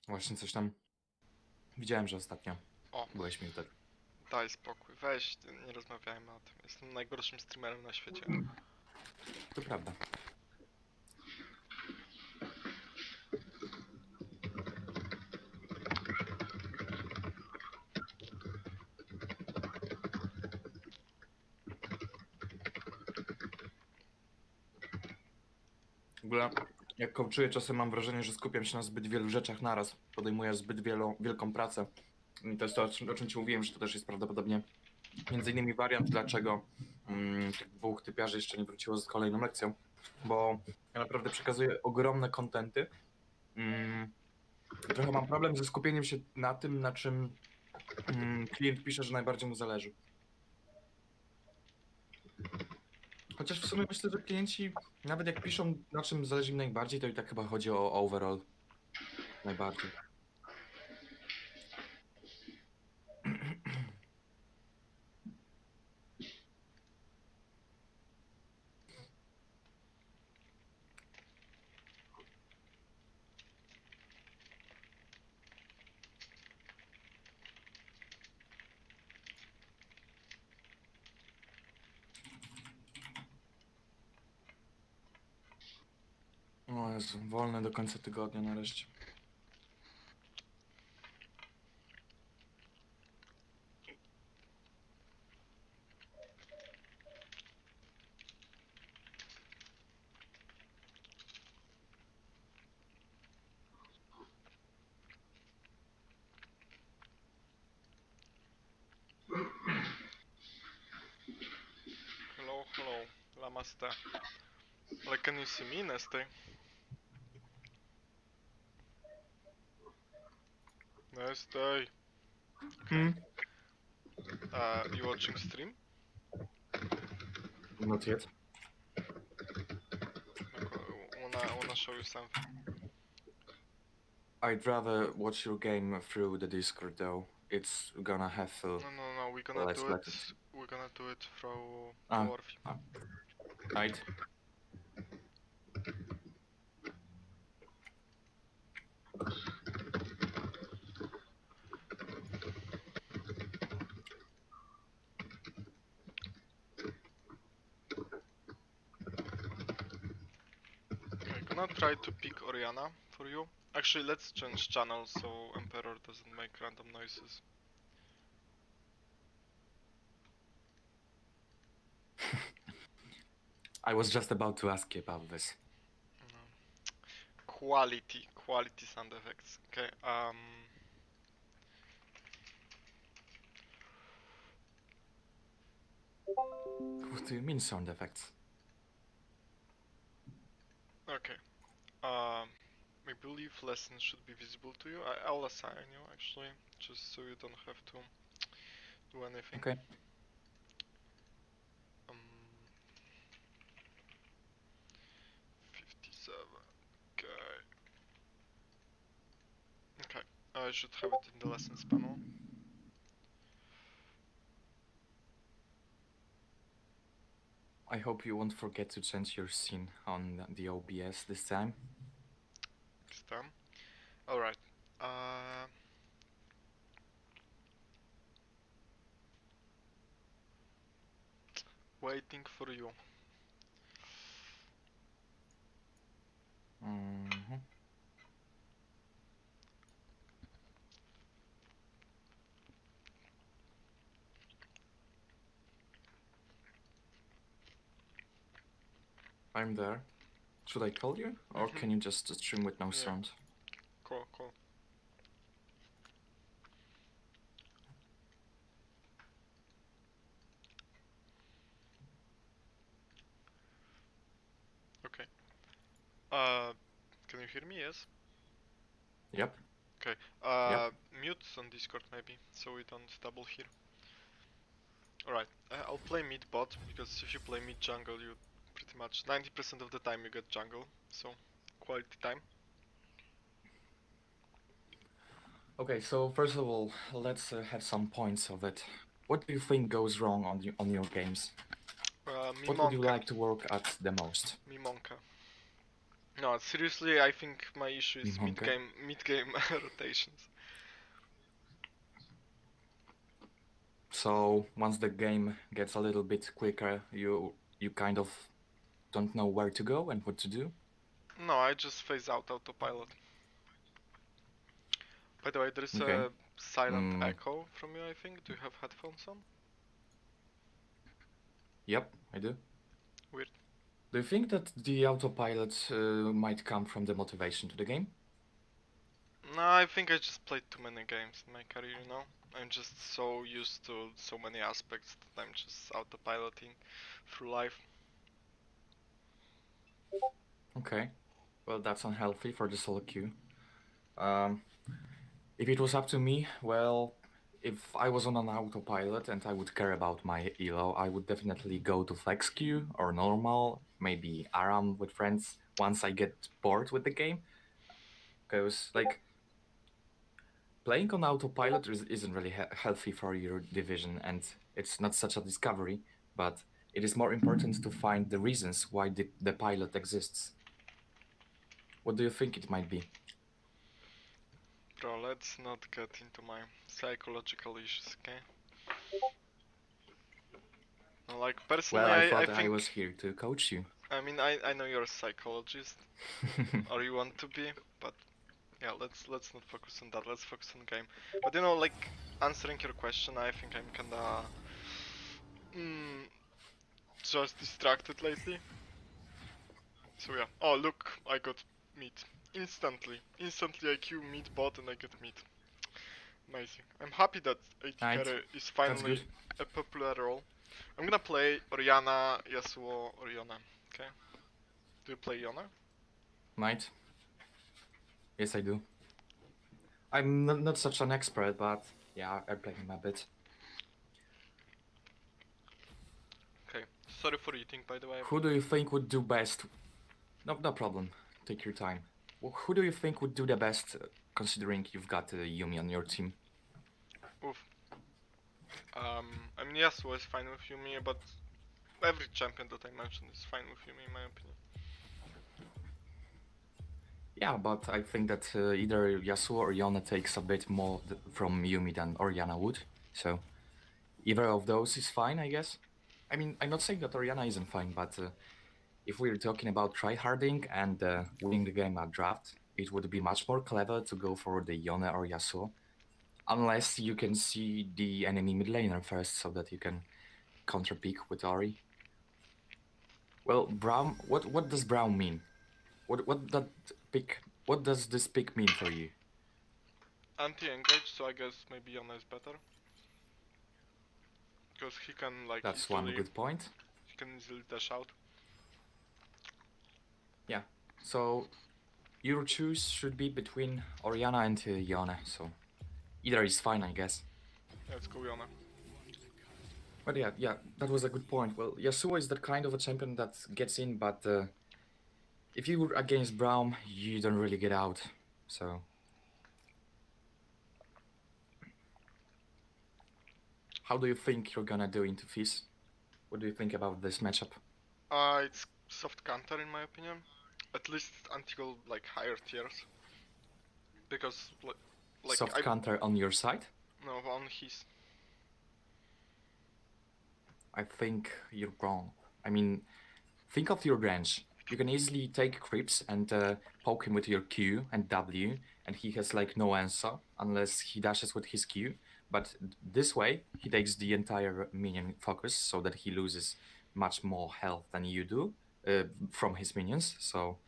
Właśnie coś tam widziałem, że ostatnio O, byłeś mi tak. daj spokój, weź, nie rozmawiajmy o tym. Jestem najgorszym streamerem na świecie. To prawda. W ogóle jak coachuję, czasem mam wrażenie, że skupiam się na zbyt wielu rzeczach naraz. Podejmuję zbyt wielką pracę. I to jest to, o czym ci mówiłem, że to też jest prawdopodobnie między innymi wariant, dlaczego tych dwóch typiarzy jeszcze nie wróciło z kolejną lekcją. Bo ja naprawdę przekazuję ogromne kontenty. Trochę mam problem ze skupieniem się na tym, na czym klient pisze, że najbardziej mu zależy. Chociaż w sumie myślę, że klienci, nawet jak piszą, na czym zależy im najbardziej, to i tak chyba chodzi o overall najbardziej. O Jezu, wolne do końca tygodnia nareszcie. Hello, hello, namaste. Like, can you see me, Nestey? Nestey! Okay. You watching stream? Not yet. Wanna show you something. I'd rather watch your game through the Discord though. It's gonna have No, we're gonna less do it. latency. We're gonna do it through Ah, Orfi. right. Okay, gonna try to pick Oriana for you. Actually, let's change channel so Emperor doesn't make random noises. I was just about to ask you about this. No. Quality sound effects. Okay, What do you mean sound effects? okay. I believe lessons should be visible to you. I'll assign you actually, just so you don't have to do anything. Okay. 57. Okay. Okay. I should have it in the lessons panel. I hope you won't forget to change your scene on the OBS this time. This time. Alright. Waiting for you. Mhm. I'm there. Should I call you? Or can you just stream with no sound? Cool. Okay. Can you hear me? Yes? Yep. Okay. Yep. Mute on Discord maybe, so we don't double hear. Alright, I'll play mid bot, because if you play mid jungle, you pretty much 90% of the time you get jungle, so quality time. Okay, so first of all, let's have some points of it. What do you think goes wrong on your games? What would you Mimonka. like to work at the most? Mimonka. No, seriously, I think my issue is Okay. mid-game rotations. So once the game gets a little bit quicker, you kind of don't know where to go and what to do. No, I just phase out autopilot. By the way, there is Okay. a silent Mm, echo from you, I think. Do you have headphones on? yep, I do. Weird. Do you think that the autopilot might come from the motivation to the game? No, I think I just played too many games in my career, you know? I'm just so used to so many aspects that I'm just autopiloting through life. Okay. Well, that's unhealthy for the solo queue. Um, if it was up to me, well, if I was on an autopilot and I would care about my elo, I would definitely go to flex queue or normal, maybe ARAM with friends once I get bored with the game. Because, like, playing on autopilot isn't really healthy for your division, and it's not such a discovery, but it is more important to find the reasons why the pilot exists. What do you think it might be? Bro, let's not get into my psychological issues, okay? No, like, personally, Well, I I thought I think... was here to coach you. I mean, I know you're a psychologist, or you want to be, but yeah, let's not focus on that. Let's focus on game. But you know, like answering your question, I think I'm kinda mm, just distracted lately. So yeah. Oh look, I got meat instantly. Instantly I queue meat bot and I get meat. Amazing. I'm happy that AT Right, carry is that's finally good. a popular role. I'm gonna play Orianna, Yasuo, Orianna. Okay. Do you play Yona? Might. Yes, I do. I'm not such an expert, but yeah, I play him a bit. Okay. Sorry for eating, by the way. Who do you think would do best? No problem. Take your time. Who do you think would do the best, considering you've got Yumi on your team? Oof. I mean, Yasuo is fine with Yumi, but every champion that I mentioned is fine with Yumi, in my opinion. Yeah, but I think that either Yasuo or Yona takes a bit more from Yumi than Orianna would. So either of those is fine, I guess. I mean, I'm not saying that Orianna isn't fine, but if we're talking about tryharding and winning the game at draft, it would be much more clever to go for the Yone or Yasuo, unless you can see the enemy mid laner first, so that you can counter pick with Ori. Well, Braum, what does Braum mean? What that pick? What does this pick mean for you? Anti-engage, so I guess maybe Yona is better. Because he can like That's one easily good point. dash out. Yeah. So your choice should be between Orianna and Yone. So either is fine, I guess. Let's go Yona. But yeah, that was a good point. Well, Yasuo is that kind of a champion that gets in, but if you were against Braum, you don't really get out. So how do you think you're gonna do into Fizz? What do you think about this matchup? It's soft counter in my opinion. At least until like higher tiers. Because like Soft I counter on your side? no on his. I think you're wrong. I mean, think of your range. You can easily take creeps and poke him with your Q and W, and he has like no answer unless he dashes with his Q. But this way, he takes the entire minion focus so that he loses much more health than you do from his minions. So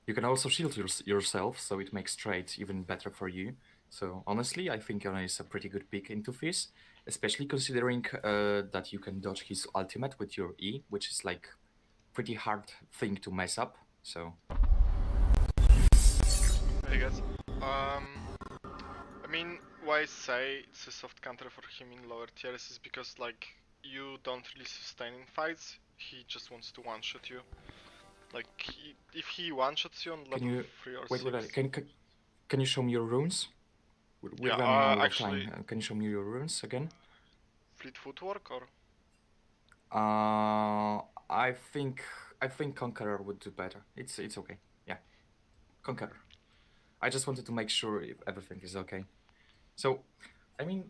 you can also shield yourself, so it makes trade even better for you. So honestly, I think Yone is a pretty good pick into Fizz, especially considering that you can dodge his ultimate with your E, which is like pretty hard thing to mess up. So I guess. I mean, why I say it's a soft counter for him in lower tiers is because like you don't really sustain in fights. He just wants to one shot you. Like if he one shots you on can level you 3 or wait? 6. Can you show me your runes? We're Yeah, running out of actually, time. Can you show me your runes again? fleet footwork or Uh, I think I think Conqueror would do better. It's okay. Yeah. Conquer. I just wanted to make sure if everything is okay. So, I mean,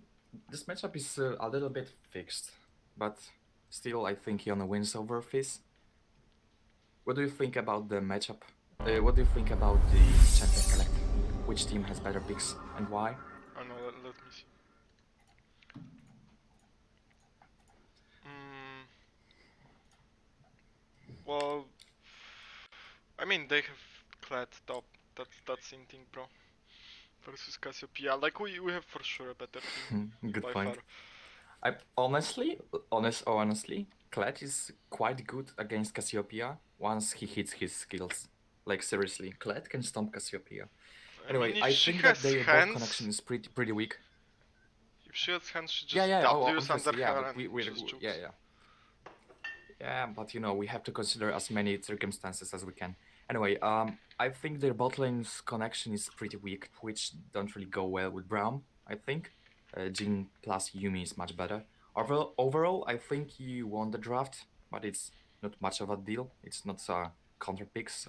this matchup is a little bit fixed, but still, I think Yona wins over Fizz. What do you think about the matchup? What do you think about the champion select? Which team has better picks and why? Oh no, let me see. Well, I mean they have Kled top. That's in thing, bro. Versus Cassiopeia. Like we have for sure a better team Good by point. far. I honestly, Kled is quite good against Cassiopeia once he hits his skills. Like seriously, Kled can stomp Cassiopeia. Anyway, I mean, if I she think that has their bot connection hands, is pretty weak. if she has hands, she Yeah, just yeah, oh, W's under obviously, yeah, her but and we just jukes. yeah. Yeah, but you know, we have to consider as many circumstances as we can. Anyway, I think their bot lane's connection is pretty weak, which don't really go well with Braum, I think. Jin plus Yumi is much better. Overall, I think you won the draft, but it's not much of a deal. It's not counter picks.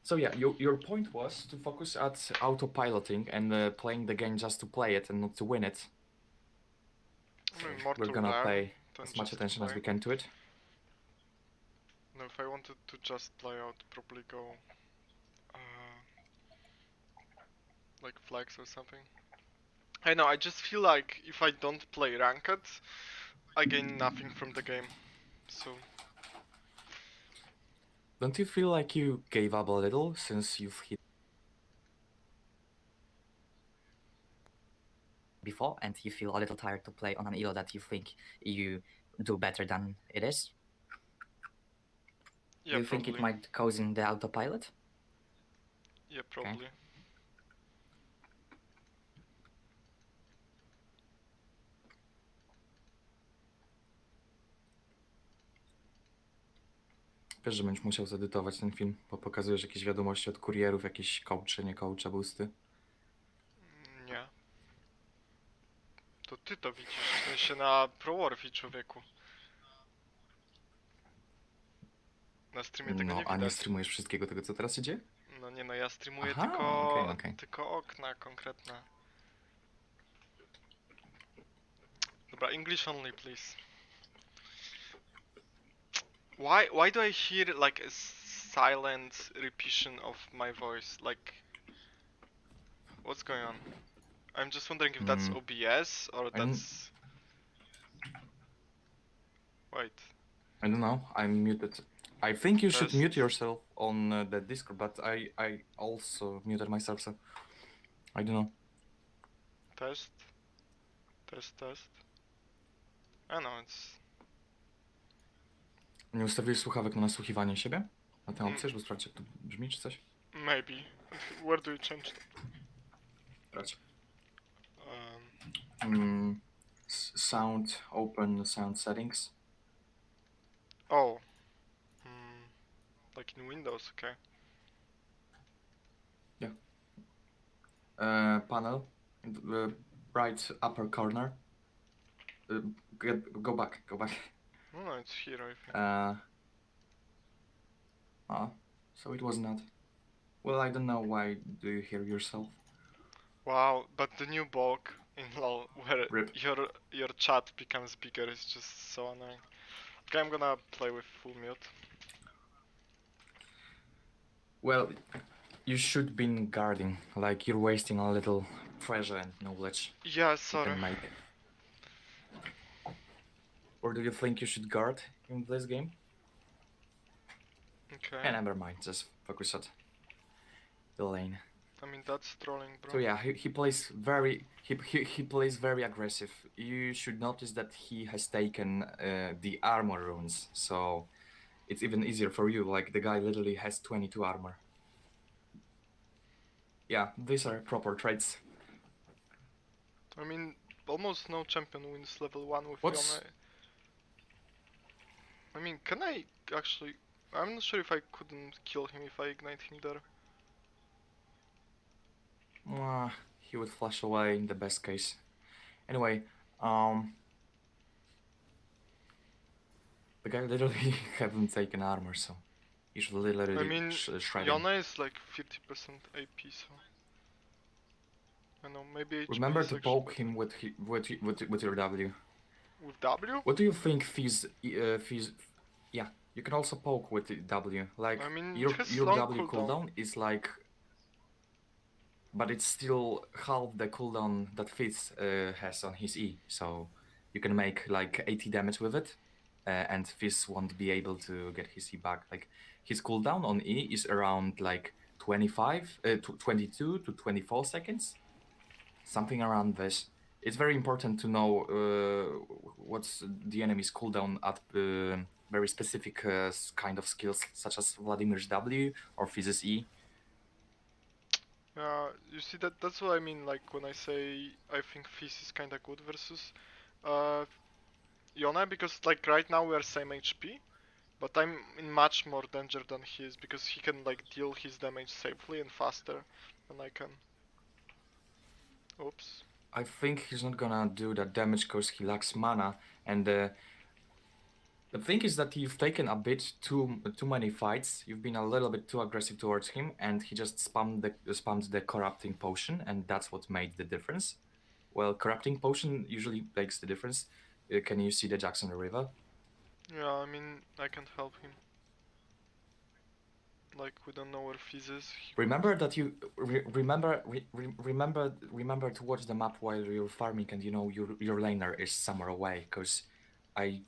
So yeah, your point was to focus at autopiloting and playing the game just to play it and not to win it. So I mean, more we're to gonna learn pay than as much just to attention as play. we can to it. No, if I wanted to just play, I would probably go like flags or something. I know, I just feel like if I don't play ranked, I gain nothing from the game. So Don't you feel like you gave up a little since you've hit before and you feel a little tired to play on an elo that you think you do better than it is? yeah, Do you think probably. it might cause in the autopilot? Yeah, probably. Wiesz, że będziesz musiał zedytować ten film, bo pokazujesz jakieś wiadomości od kurierów, jakieś coache, nie coache, boosty. Nie. To ty to widzisz, w sensie na ProWarfie, człowieku. Na streamie tego No, nie a nie widać. streamujesz wszystkiego tego, co teraz się dzieje? No nie, no ja streamuję Aha, okej. tylko okna konkretne. Dobra, English only, please. Why do I hear like a silent repetition of my voice? Like, what's going on? I'm just wondering if that's OBS or I don't- that's. Wait. I don't know, I'm muted. I think you should Test. mute yourself on the Discord, but I also muted myself, so I don't know. Test. Test. I know it's. Nie ustawiłeś słuchawek na nasłuchiwanie siebie? Na tę opcję, żeby sprawdzić, jak to brzmi, czy coś? Maybe. Where do you change that? Brać. Um, Sound, open sound settings. oh. Like in Windows, okay. Panel, in the right upper corner. Go back. No, it's here, I think. So it was not. Well, I don't know why do you hear yourself. Wow, but the new bug in LoL where Rip. your chat becomes bigger is just so annoying. Okay, I'm gonna play with full mute. Well, you should be guarding, like you're wasting a little treasure and knowledge Yeah, you sorry. can make. Or do you think you should guard in this game? Okay. Never mind, just focus at the lane. I mean that's trolling, bro. So yeah, he plays he plays very aggressive. You should notice that he has taken the armor runes, so it's even easier for you. Like the guy literally has 22 armor. Yeah, these are proper traits. I mean, almost no champion wins level 1 with What's- Yone. I mean, can I actually... I'm not sure if I couldn't kill him if I ignite him there. He would flash away in the best case. Anyway, the guy literally haven't taken armor, so You should literally I mean, shred him. Yona is like 50% AP, so I know maybe HP Remember is to actually poke better. him with your W. With W? What do you think Fizz? Yeah, you can also poke with the W. Like I mean, it your has your long W cooldown. cooldown is like, but it's still half the cooldown that Fizz has on his E. So you can make like 80 damage with it, and Fizz won't be able to get his E back. Like his cooldown on E is around like 22 to 24 seconds, something around this. It's very important to know what's the enemy's cooldown at very specific kind of skills, such as Vladimir's W or Fizz's E. You see that's what I mean. Like when I say I think Fizz is kinda good versus Yona, because like right now we are same HP, but I'm in much more danger than he is because he can like deal his damage safely and faster than I can. Oops. I think he's not gonna do that damage because he lacks mana, and the thing is that you've taken a bit too many fights. You've been a little bit too aggressive towards him, and he just spammed the corrupting potion, and that's what made the difference. Well, corrupting potion usually makes the difference. Can you see the Jackson River? Yeah, I mean I can't help him. Like we don't know where Fizz is. Remember that you remember to watch the map while you're farming, and you know your laner is somewhere away, because I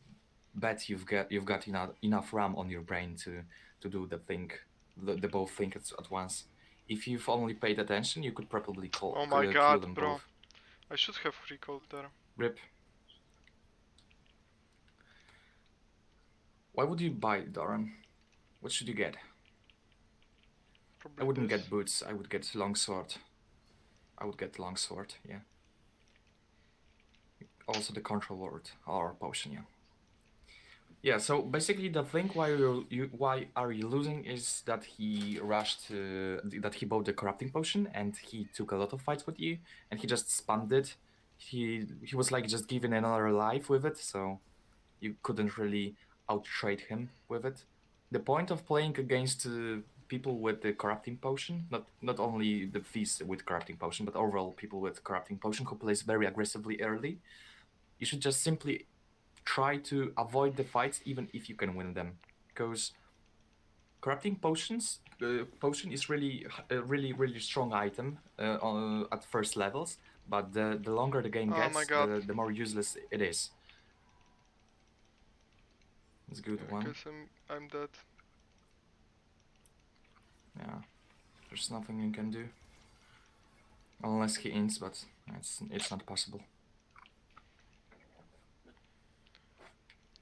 bet you've got enough RAM on your brain to do the both thing at once. If you've only paid attention, you could probably Oh my kill god, them bro. both. I should have recalled there. Rip. Why would you buy Doran? What should you get? Probably I wouldn't this. get boots. I would get longsword. I would get longsword. Yeah. Also the control word or potion. Yeah. Yeah, so basically the thing why are you losing is that he rushed that he bought the corrupting potion and he took a lot of fights with you and he just spammed it. He was like just given another life with it, so you couldn't really outtrade him with it. The point of playing against people with the corrupting potion, not only the Fizz with corrupting potion, but overall people with corrupting potion who plays very aggressively early, you should just simply try to avoid the fights even if you can win them, because corrupting potion is really a really strong item at first levels, but the longer the game Oh my gets, god. the more useless it is. It's a good Yeah, I one. guess I'm dead. Yeah, there's nothing you can do unless he ints, but it's not possible.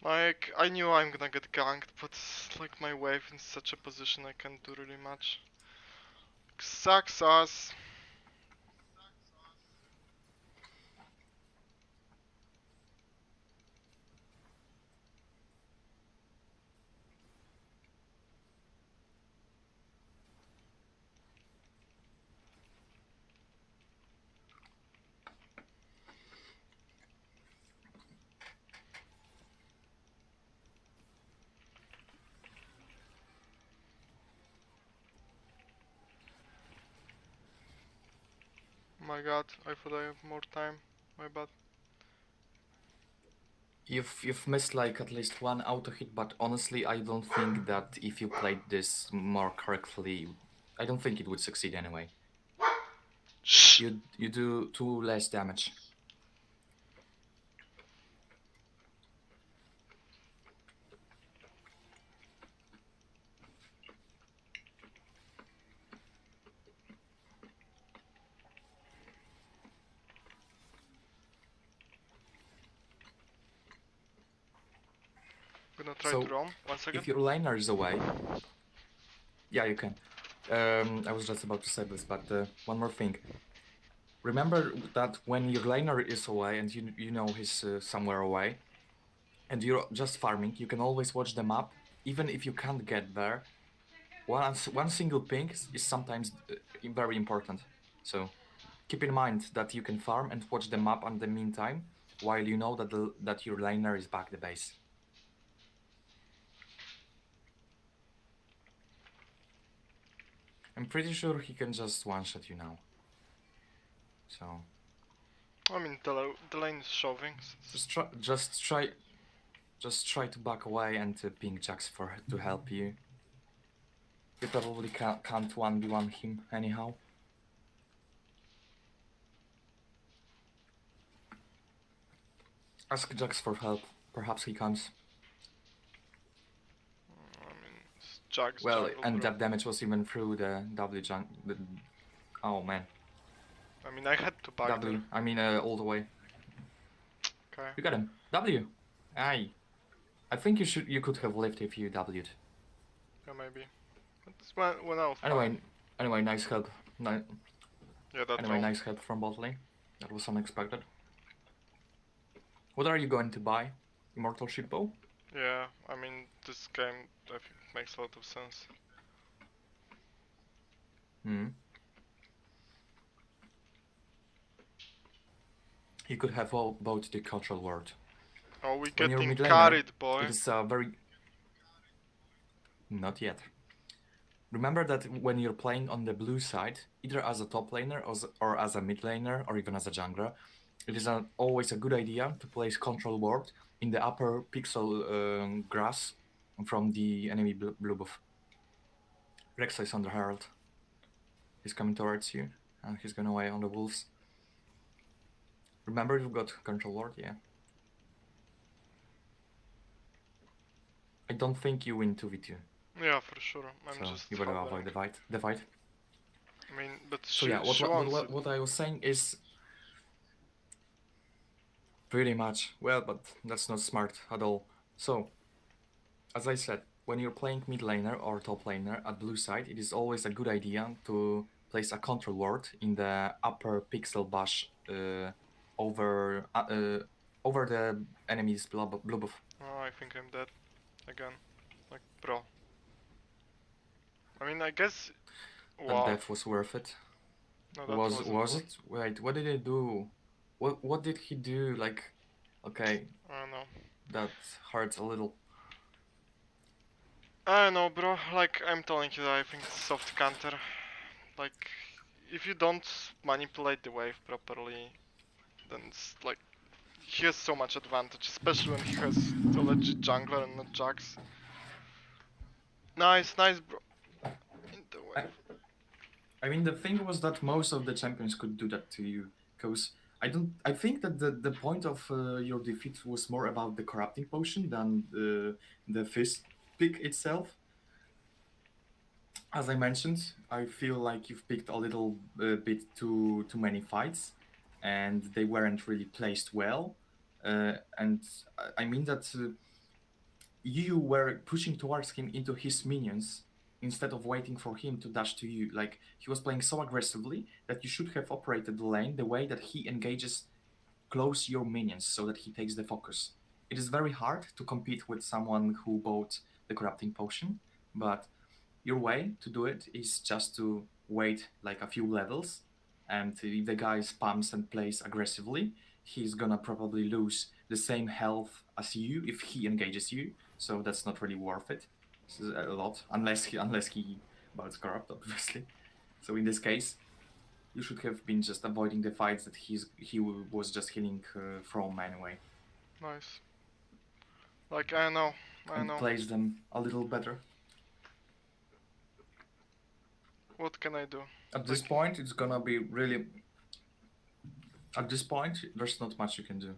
Like, I knew I'm gonna get ganked, but like my wave in such a position I can't do really much. Sucks ass. My god, I thought I have more time. My bad. You've missed like at least one auto hit, but honestly, I don't think that if you played this more correctly, I don't think it would succeed anyway. Shh! You do 2 less damage. Gonna try So, to roam. 1 second. if your laner is away, yeah, you can. I was just about to say this, but one more thing. Remember that when your laner is away and you know he's somewhere away, and you're just farming, you can always watch the map, even if you can't get there. One single ping is sometimes very important. So keep in mind that you can farm and watch the map in the meantime, while you know that your laner is back the base. I'm pretty sure he can just one-shot you now. So I mean, the lane is shoving. just try to back away and ping Jax to help you. You probably can't 1v1 him anyhow. Ask Jax for help. Perhaps he comes. I mean, it's Jax Well, jungle, and bro. that damage was even through the W oh man. I mean, I had to back W. I mean, all the way. there. Okay. You got him. W. Aye. I think you could have lived if you W'd. Yeah, maybe. It's went out fine. Anyway, nice help. Yeah, that Anyway, roam. nice help from bot lane. That was unexpected. What are you going to buy? Immortal Shipbow? Yeah, I mean, this game, I think, makes a lot of sense. Hmm. You could have both the cultural word. Oh, we When you're getting mid laner, carried, boy. It is very... Not yet. Remember that when you're playing on the blue side, either as a top laner or as a mid laner or even as a jungler, it is always a good idea to place control ward in the upper pixel grass from the enemy blue buff. Rexa is on the herald. He's coming towards you, and he's going away on the wolves. Remember, you've got control ward, yeah. I don't think you win 2v2. Yeah, for sure. I'm So just you better hovering. avoid the fight. I mean, but So she, yeah, she wants it. what I was saying is pretty much, well, but that's not smart at all. So, as I said, when you're playing mid laner or top laner at blue side, it is always a good idea to place a control ward in the upper pixel bush over the enemy's blue buff. Oh, I think I'm dead. Again. Like, bro. I mean, I guess... That Wow. death was worth it. No, that Was wasn't it? Wait, what did he do? What did he do? Like, okay, I don't know. that hurts a little. I don't know, bro. Like, I'm telling you, I think it's soft counter. Like, if you don't manipulate the wave properly, then it's like... He has so much advantage, especially when he has a legit jungler and not Jax. Nice, nice, bro. In the wave. I mean, the thing was that most of the champions could do that to you, because I think that the point of your defeat was more about the corrupting potion than the fist pick itself. As I mentioned, I feel like you've picked a little bit too many fights, and they weren't really placed well. And I mean that you were pushing towards him into his minions instead of waiting for him to dash to you. Like, he was playing so aggressively that you should have operated the lane the way that he engages close your minions so that he takes the focus. It is very hard to compete with someone who bought the corrupting potion, but your way to do it is just to wait like a few levels, and if the guy spams and plays aggressively, he's gonna probably lose the same health as you if he engages you, so that's not really worth it. This is a lot, unless he bouts corrupt, obviously. So in this case, you should have been just avoiding the fights that he was just healing from anyway. Nice. Like, I know. And place them a little better. What can I do? At this point, it's gonna be really... At this point, there's not much you can do.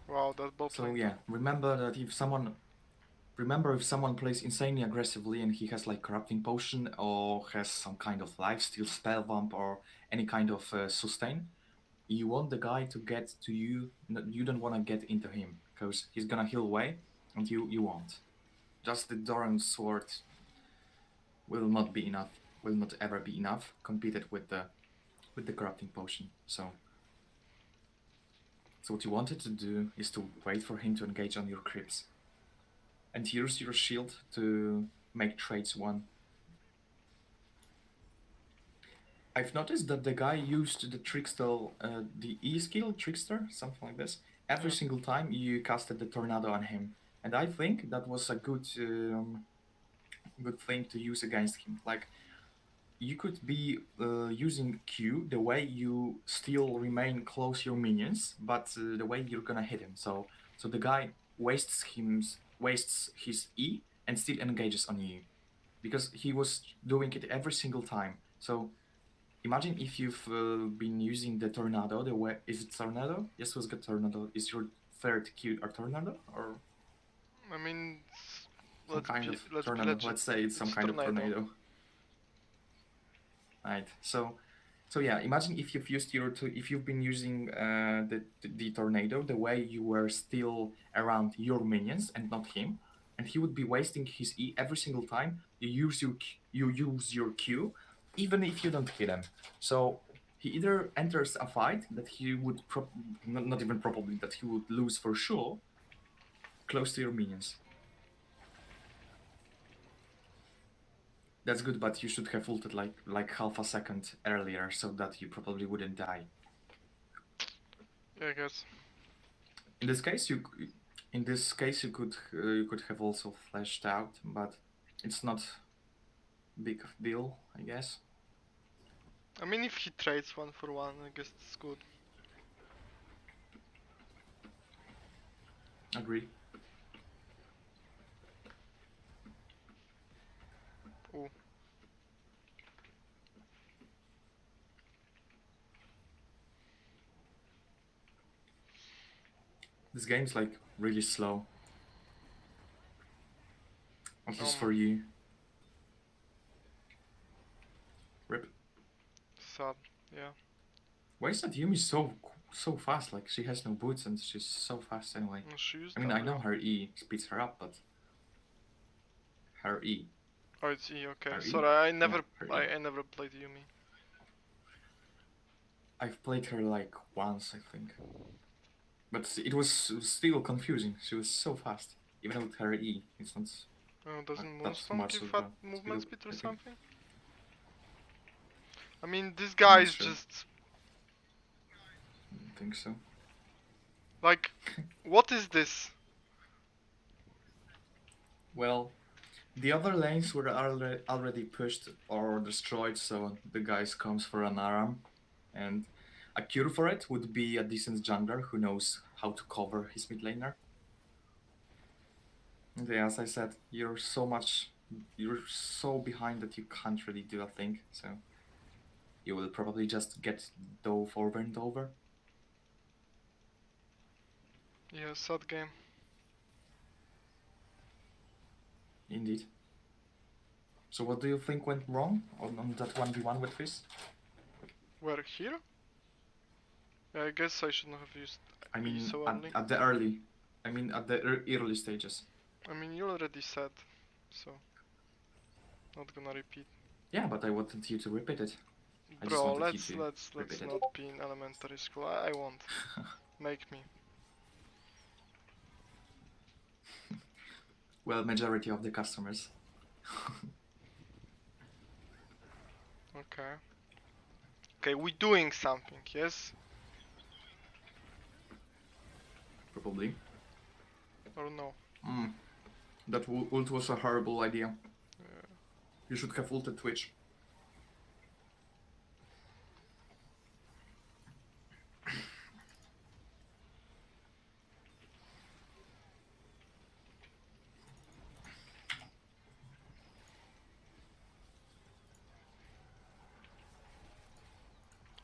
Wow, that bot So lane. yeah, remember that if someone plays insanely aggressively and he has like corrupting potion or has some kind of lifesteal spell bump or any kind of sustain, you want the guy to get to you. You don't want to get into him because he's gonna heal away, and you won't. Just the Doran sword will not be enough. Will not ever be enough competed with the corrupting potion. So what you wanted to do is to wait for him to engage on your creeps and use your shield to make trades one. I've noticed that the guy used the trickster, the E skill, trickster, something like this. Every Yeah. single time you casted the tornado on him, and I think that was a good thing to use against him. Like you could be using Q the way you still remain close your minions, but the way you're gonna hit him. So the guy wastes his E and still engages on you because he was doing it every single time. So imagine if you've been using the tornado. The way is it tornado? Yes, it was good tornado. Is your third Q a tornado or I mean, some kind of tornado? legit. Let's say it's some It's kind of tornado. tornado. Right. So yeah, imagine if if you've been using the tornado the way you were still around your minions and not him, and he would be wasting his E every single time you use your Q, even if you don't hit him. So he either enters a fight that he would not even probably that he would lose for sure, close to your minions. That's good, but you should have ulted like half a second earlier so that you probably wouldn't die. Yeah, I guess. In this case, you could have also flashed out, but it's not big deal, I guess. I mean, if he trades 1-for-1, I guess it's good. Agree. Ooh. This game's like really slow. At least for Um. you. Rip. Sad. Yeah. Why is that Yumi so fast? Like she has no boots and she's so fast anyway. She used I mean, I W. know her E speeds her up, but her E. Oh, it's E. Okay. Her E? Sorry, I never. her E. I never played Yumi. I've played her like once, I think. But it was still confusing. She was so fast. Even with her E, it's not. Doesn't That's Moonstone much give of fat a movement speed speed or up, I think. something? I mean, this guy not is sure. just I don't think so. like, what is this? Well, the other lanes were already pushed or destroyed, so the guys comes for an ARAM, and a cure for it would be a decent jungler who knows how to cover his mid laner. And yeah, as I said, you're so behind that you can't really do a thing, so you will probably just get dove over and over. Yeah, sad game. Indeed. So what do you think went wrong on that 1v1 with Fizz? Where here? Yeah, I guess I shouldn't have used I E mean, so early. at the early stages. I mean, you already said, so not gonna repeat. Yeah, but I wanted you to repeat it. I just Bro, wanted you to let's repeat it. not be in elementary school. I won't. Make me. Well, majority of the customers. Okay. Okay, we doing something, yes? Probably. Or no? That ult was a horrible idea. Yeah. You should have ulted Twitch.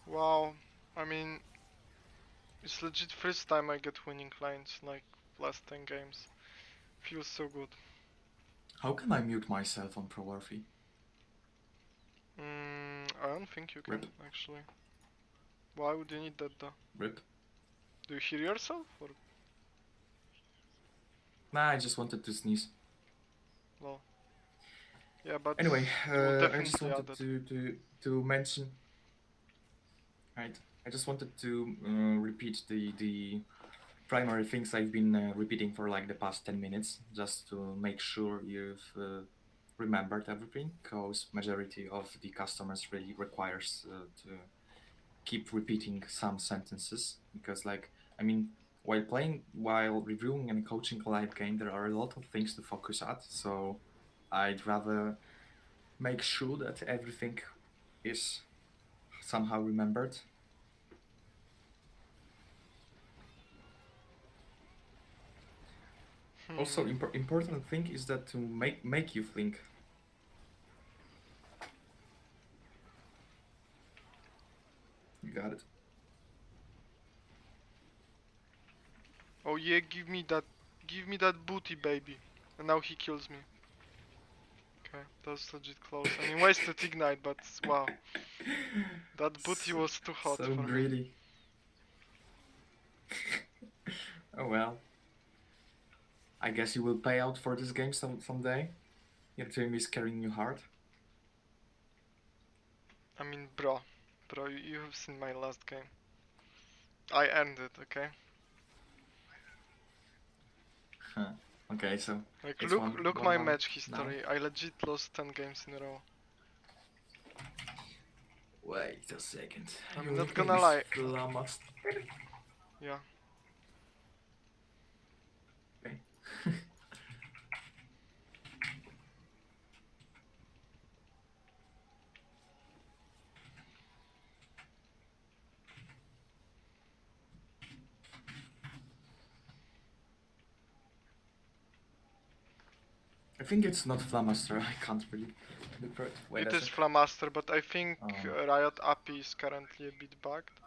Wow. I mean, it's legit first time I get winning lines like last 10 games. Feels so good. How can I mute myself on ProWorthy? I don't think you can Rip. actually. Why would you need that though? Rip. Do you hear yourself or Nah, I just wanted to sneeze. no? Yeah, but Anyway, we'll I just definitely add wanted that. to mention. Right, I just wanted to repeat the primary things I've been repeating for like the past 10 minutes, just to make sure remembered everything because majority of the customers really requires to keep repeating some sentences because like I mean while reviewing and coaching a live game there are a lot of things to focus at, so I'd rather make sure that everything is somehow remembered. Also important thing is that to make you think. You got it. Oh yeah, give me that booty, baby. And now he kills me. Okay, that was legit close. I mean, wasted ignite, but wow. That booty was too hot So for me. greedy. Oh well. I guess you will pay out for this game someday. Your team is carrying you hard. I mean, bro, you have seen my last game. I earned it, okay? Huh. Okay, so Like, it's look one my one match now. history. I legit lost 10 games in a row. Wait a second. I'm Your not nickname gonna is lie. Flamas. Yeah. Okay. I think it's not Flamaster. I can't really look for it. Wait It a is sec. Flamaster, but I think Oh. Riot API is currently a bit bugged.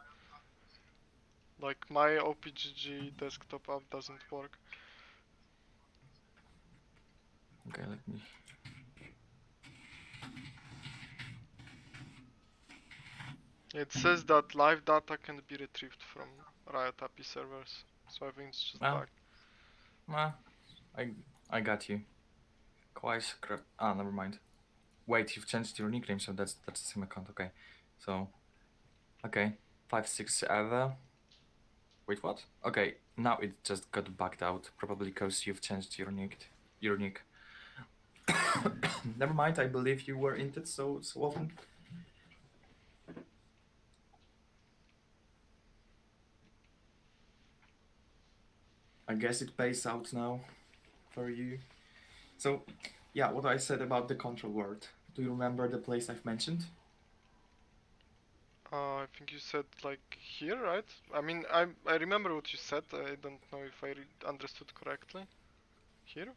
Like, my OPGG desktop app doesn't work. Okay, let me. It says that live data can be retrieved from Riot API servers, so I think it's just Well, bugged. I got you. Twice. Never mind. Wait, you've changed your nickname, so that's the same account. Okay, so okay, 567. Wait, what? Okay, now it just got bugged out, probably because you've changed your nick. Never mind. I believe you were inted so often. I guess it pays out now for you. So, yeah, what I said about the control word. Do you remember the place I've mentioned? I think you said like here, right? I mean, I remember what you said. I don't know if I understood correctly. Here?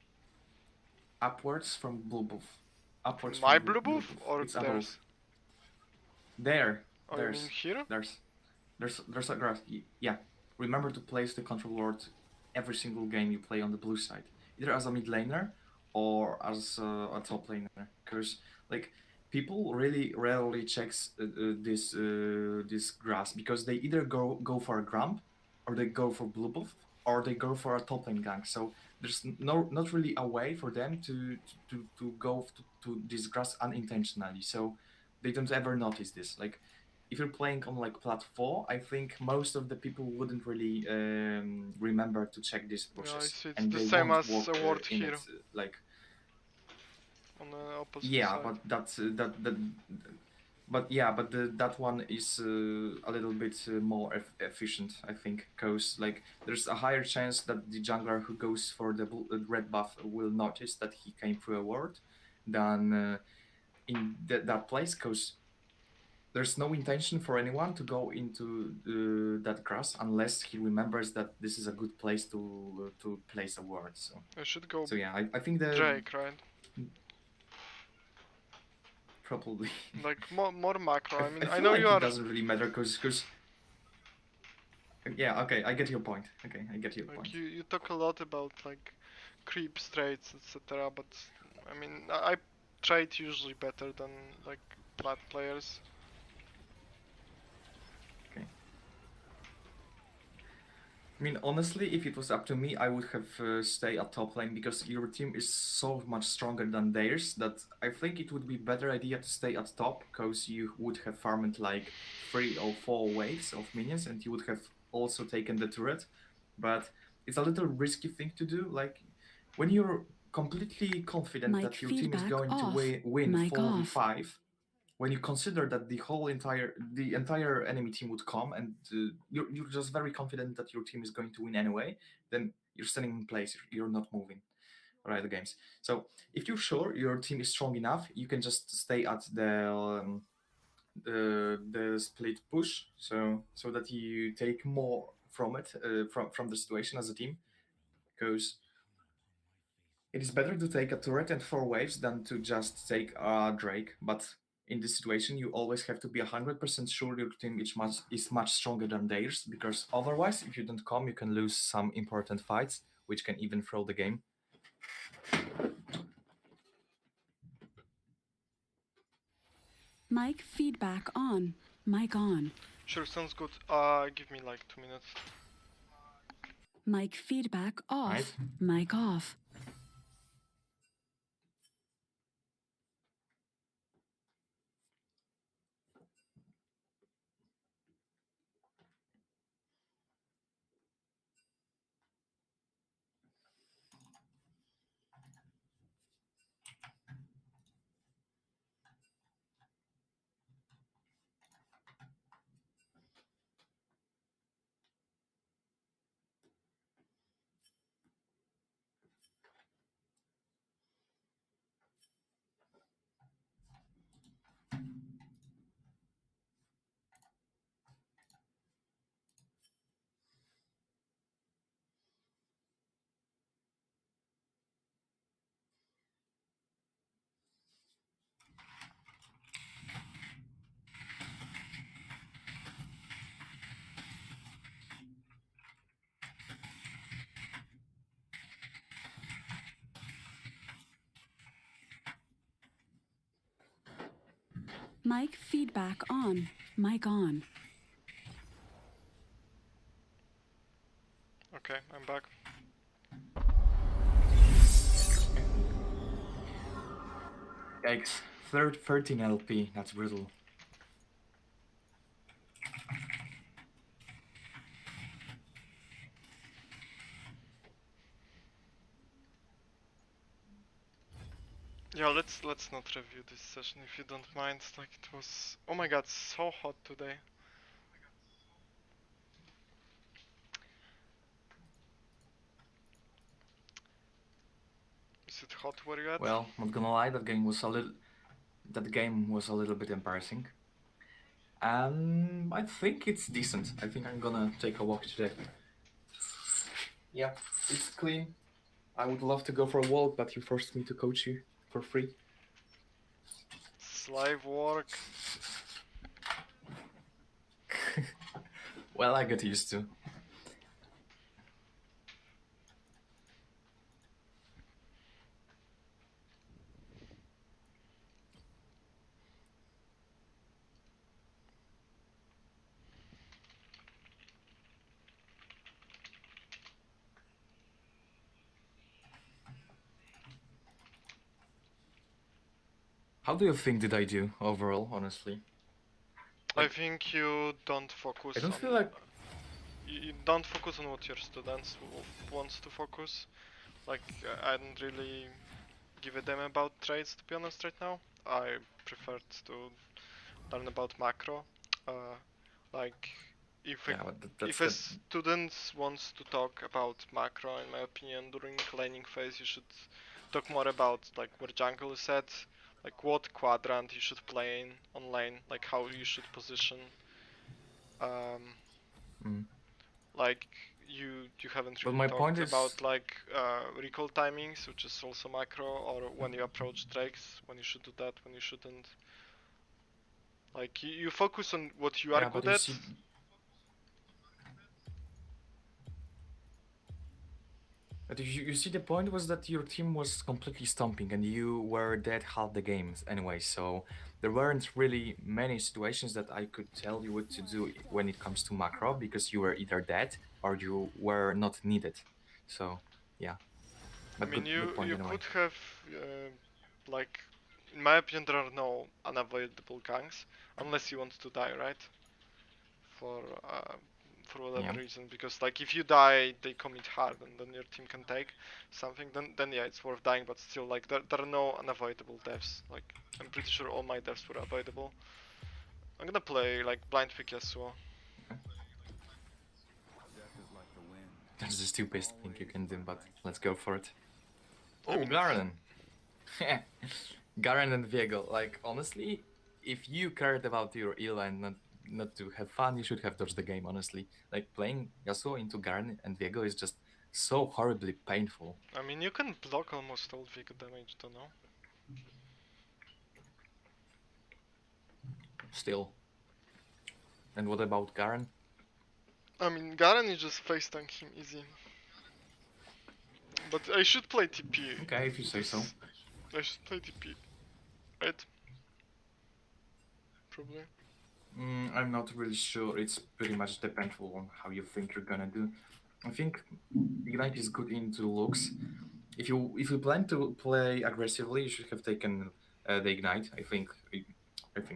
Upwards from Blue Buff. Upwards My from blue Blue buff Buff. or It's above. theirs? There. Oh, you mean here? There's a grass. Yeah. Remember to place the control word every single game you play on the blue side, either as a mid laner or as a top laner. Because like people really rarely checks this grass because they either go for a grump or they go for blue buff or they go for a top lane gank. So there's not really a way for them to go to this grass unintentionally. So they don't ever notice this. Like if you're playing on like plat 4, I think most of the people wouldn't really remember to check these Yeah, I bushes, see. It's and the they same won't as walk a word in here it like on the opposite yeah, side. but that's that one is a little bit more efficient, I think, because like there's a higher chance that the jungler who goes for the red buff will notice that he came through a ward than in that place, because there's no intention for anyone to go into that grass unless he remembers that this is a good place to place a word. I should go So yeah, I think the Drake, right? probably Like more macro. I mean, I I feel know like you it are. doesn't really matter because yeah, okay, I get your point. Okay, I get your Like point. you talk a lot about like creep traits, etc. But I mean, I trade usually better than like plat players. Okay. I mean, honestly, if it was up to me, I would have stayed at top lane because your team is so much stronger than theirs that I think it would be better idea to stay at top because you would have farmed like 3 or 4 waves of minions and you would have also taken the turret. But it's a little risky thing to do. Like when you're completely confident Mic that your team is feedback going to off. win Mic 4v5, when you consider that the entire enemy team would come, and you're just very confident that your team is going to win anyway, then you're standing in place, you're not moving. Right, the games. So if you're sure your team is strong enough, you can just stay at the split push, so that you take more from it, from the situation as a team, because it is better to take a turret and 4 waves than to just take a Drake. But in this situation, you always have to be 100% sure your team is much stronger than theirs, because otherwise, if you don't come, you can lose some important fights, which can even throw the game. Mic feedback on. Mic on. Sure, sounds good. Give me like 2 minutes. Mic feedback off. Right. Mic off. Mic feedback on. Mic on. Okay, I'm back. Yikes, 13 LP, that's brutal. Yeah, let's not review this session if you don't mind. Like it was, oh my god, so hot today. Is it hot where you at? Well, not gonna lie, that game was a little bit embarrassing. I think it's decent. I think I'm gonna take a walk today. Yeah, it's clean. I would love to go for a walk, but you forced me to coach you for free. Slave work. Well, I get used to. How do you think did I do overall, honestly? I think you don't focus I don't on... feel like... You don't focus on what your students wants to focus. Like, I don't really give a damn about trades, to be honest, right now. I preferred to learn about macro. Like, if Yeah, but if a student wants to talk about macro, in my opinion, during laning phase, you should talk more about like where jungle is at, like what quadrant you should play in on lane, like how you should position. Like you haven't But really my point talked is... about like recall timings, which is also macro, or when you approach drakes, when you should do that, when you shouldn't. Like you focus on what you are Yeah, but good you at. see... But you see, the point was that your team was completely stomping and you were dead half the games anyway, so there weren't really many situations that I could tell you what to do when it comes to macro, because you were either dead or you were not needed. So, yeah. But I mean, good point you anyway. could have, like, in my opinion, there are no unavoidable ganks unless you want to die, right? For for whatever Yeah. reason, because like if you die, they commit hard, and then your team can take something. Then yeah, it's worth dying. But still, like there are no unavoidable deaths. Like I'm pretty sure all my deaths were avoidable. I'm gonna play like blind pick Yasuo. That's the stupidest thing you can do, but let's go for it. I Oh, mean, Garen. Garen and Viego. Like, honestly, if you cared about your elo and not to have fun, you should have dodged the game, honestly. Like, playing Yasuo into Garen and Viego is just so horribly painful. I mean, you can block almost all Viego damage, don't know. Still. And what about Garen? I mean, Garen is just face tank him easy. But I should play TP. Okay, if you say so. I should play TP. Right? Probably. I'm not really sure. It's pretty much dependent on how you think you're gonna do. I think Ignite is good into looks. If you plan to play aggressively, you should have taken the Ignite. I think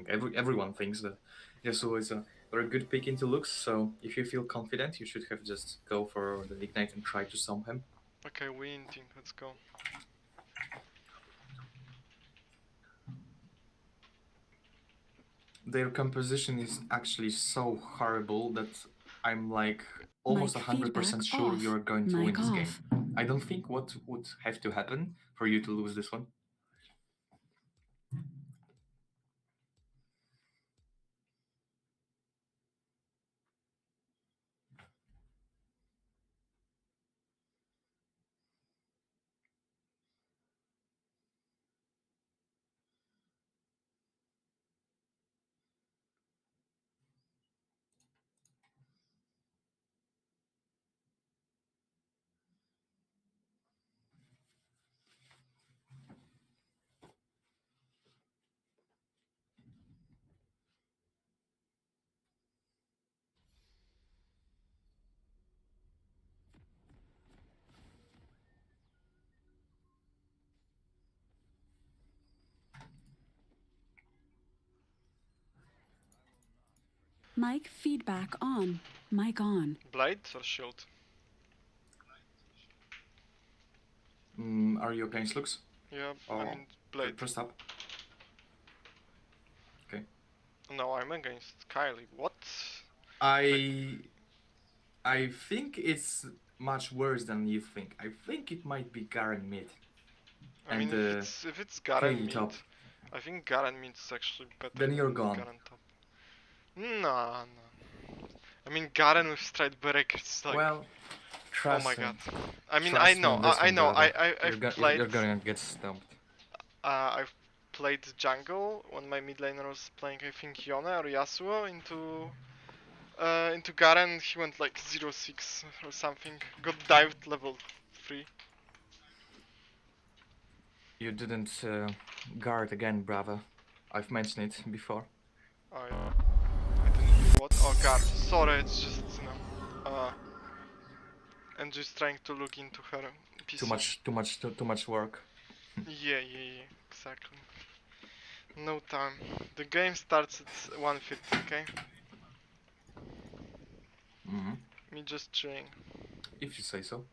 everyone thinks that Yasuo is a very good pick into looks. So if you feel confident, you should have just go for the Ignite and try to stomp him. Okay, we inting, let's go. Their composition is actually so horrible that I'm like almost Mic 100% feedback sure off. you're going to win Mic this off. game. I don't think what would have to happen for you to lose this one. Mic feedback on. Mic on. Blade or shield? Are you against looks? Yeah, Oh, I mean, Blade. Press up. Okay. No, I'm against Kylie. What? I think it's much worse than you think. I think it might be Garen mid. I mean, And, if it's Garen Kylie mid, top. I think Garen mid is actually better Then you're than gone. Garen top. No. I mean, Garen with Stride Breaker is like, Well, oh trust my me. god. I mean, Trust I me know, on this I one, know, brother. I've played, You're gonna get stumped. I've played jungle when my mid laner was playing, I think, Yone or Yasuo into Garen. He went like 0-6 or something. Got dived level 3. You didn't guard again, brother. I've mentioned it before. Oh yeah. I didn't do what? Oh god. Sorry, it's just, you know. And just trying to look into her PC. Too much work. Yeah, exactly. No time. The game starts at 1:50, okay? Mm-hmm. Me just chilling. If you say so.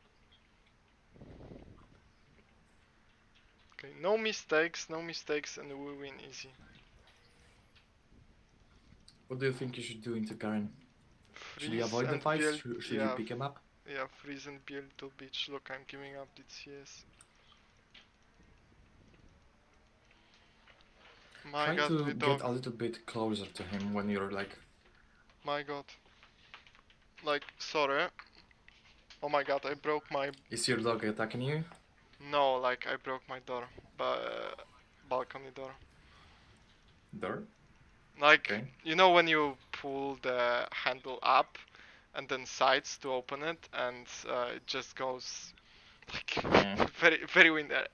Okay, no mistakes, and we win easy. What do you think you should do into Garen? Should you Freeze avoid the and fights? build, Should yeah, you pick him up? yeah, freeze and be a little bitch. Look, I'm giving up the CS. My Try god, to the get dog. a little bit closer to him when you're like... My god. Like, sorry. Oh my god, I broke my... Is your dog attacking you? No, like, I broke my door. Balcony door. Door? Like, Okay. you know when you pull the handle up and then sides to open it, and it just goes like Yeah. very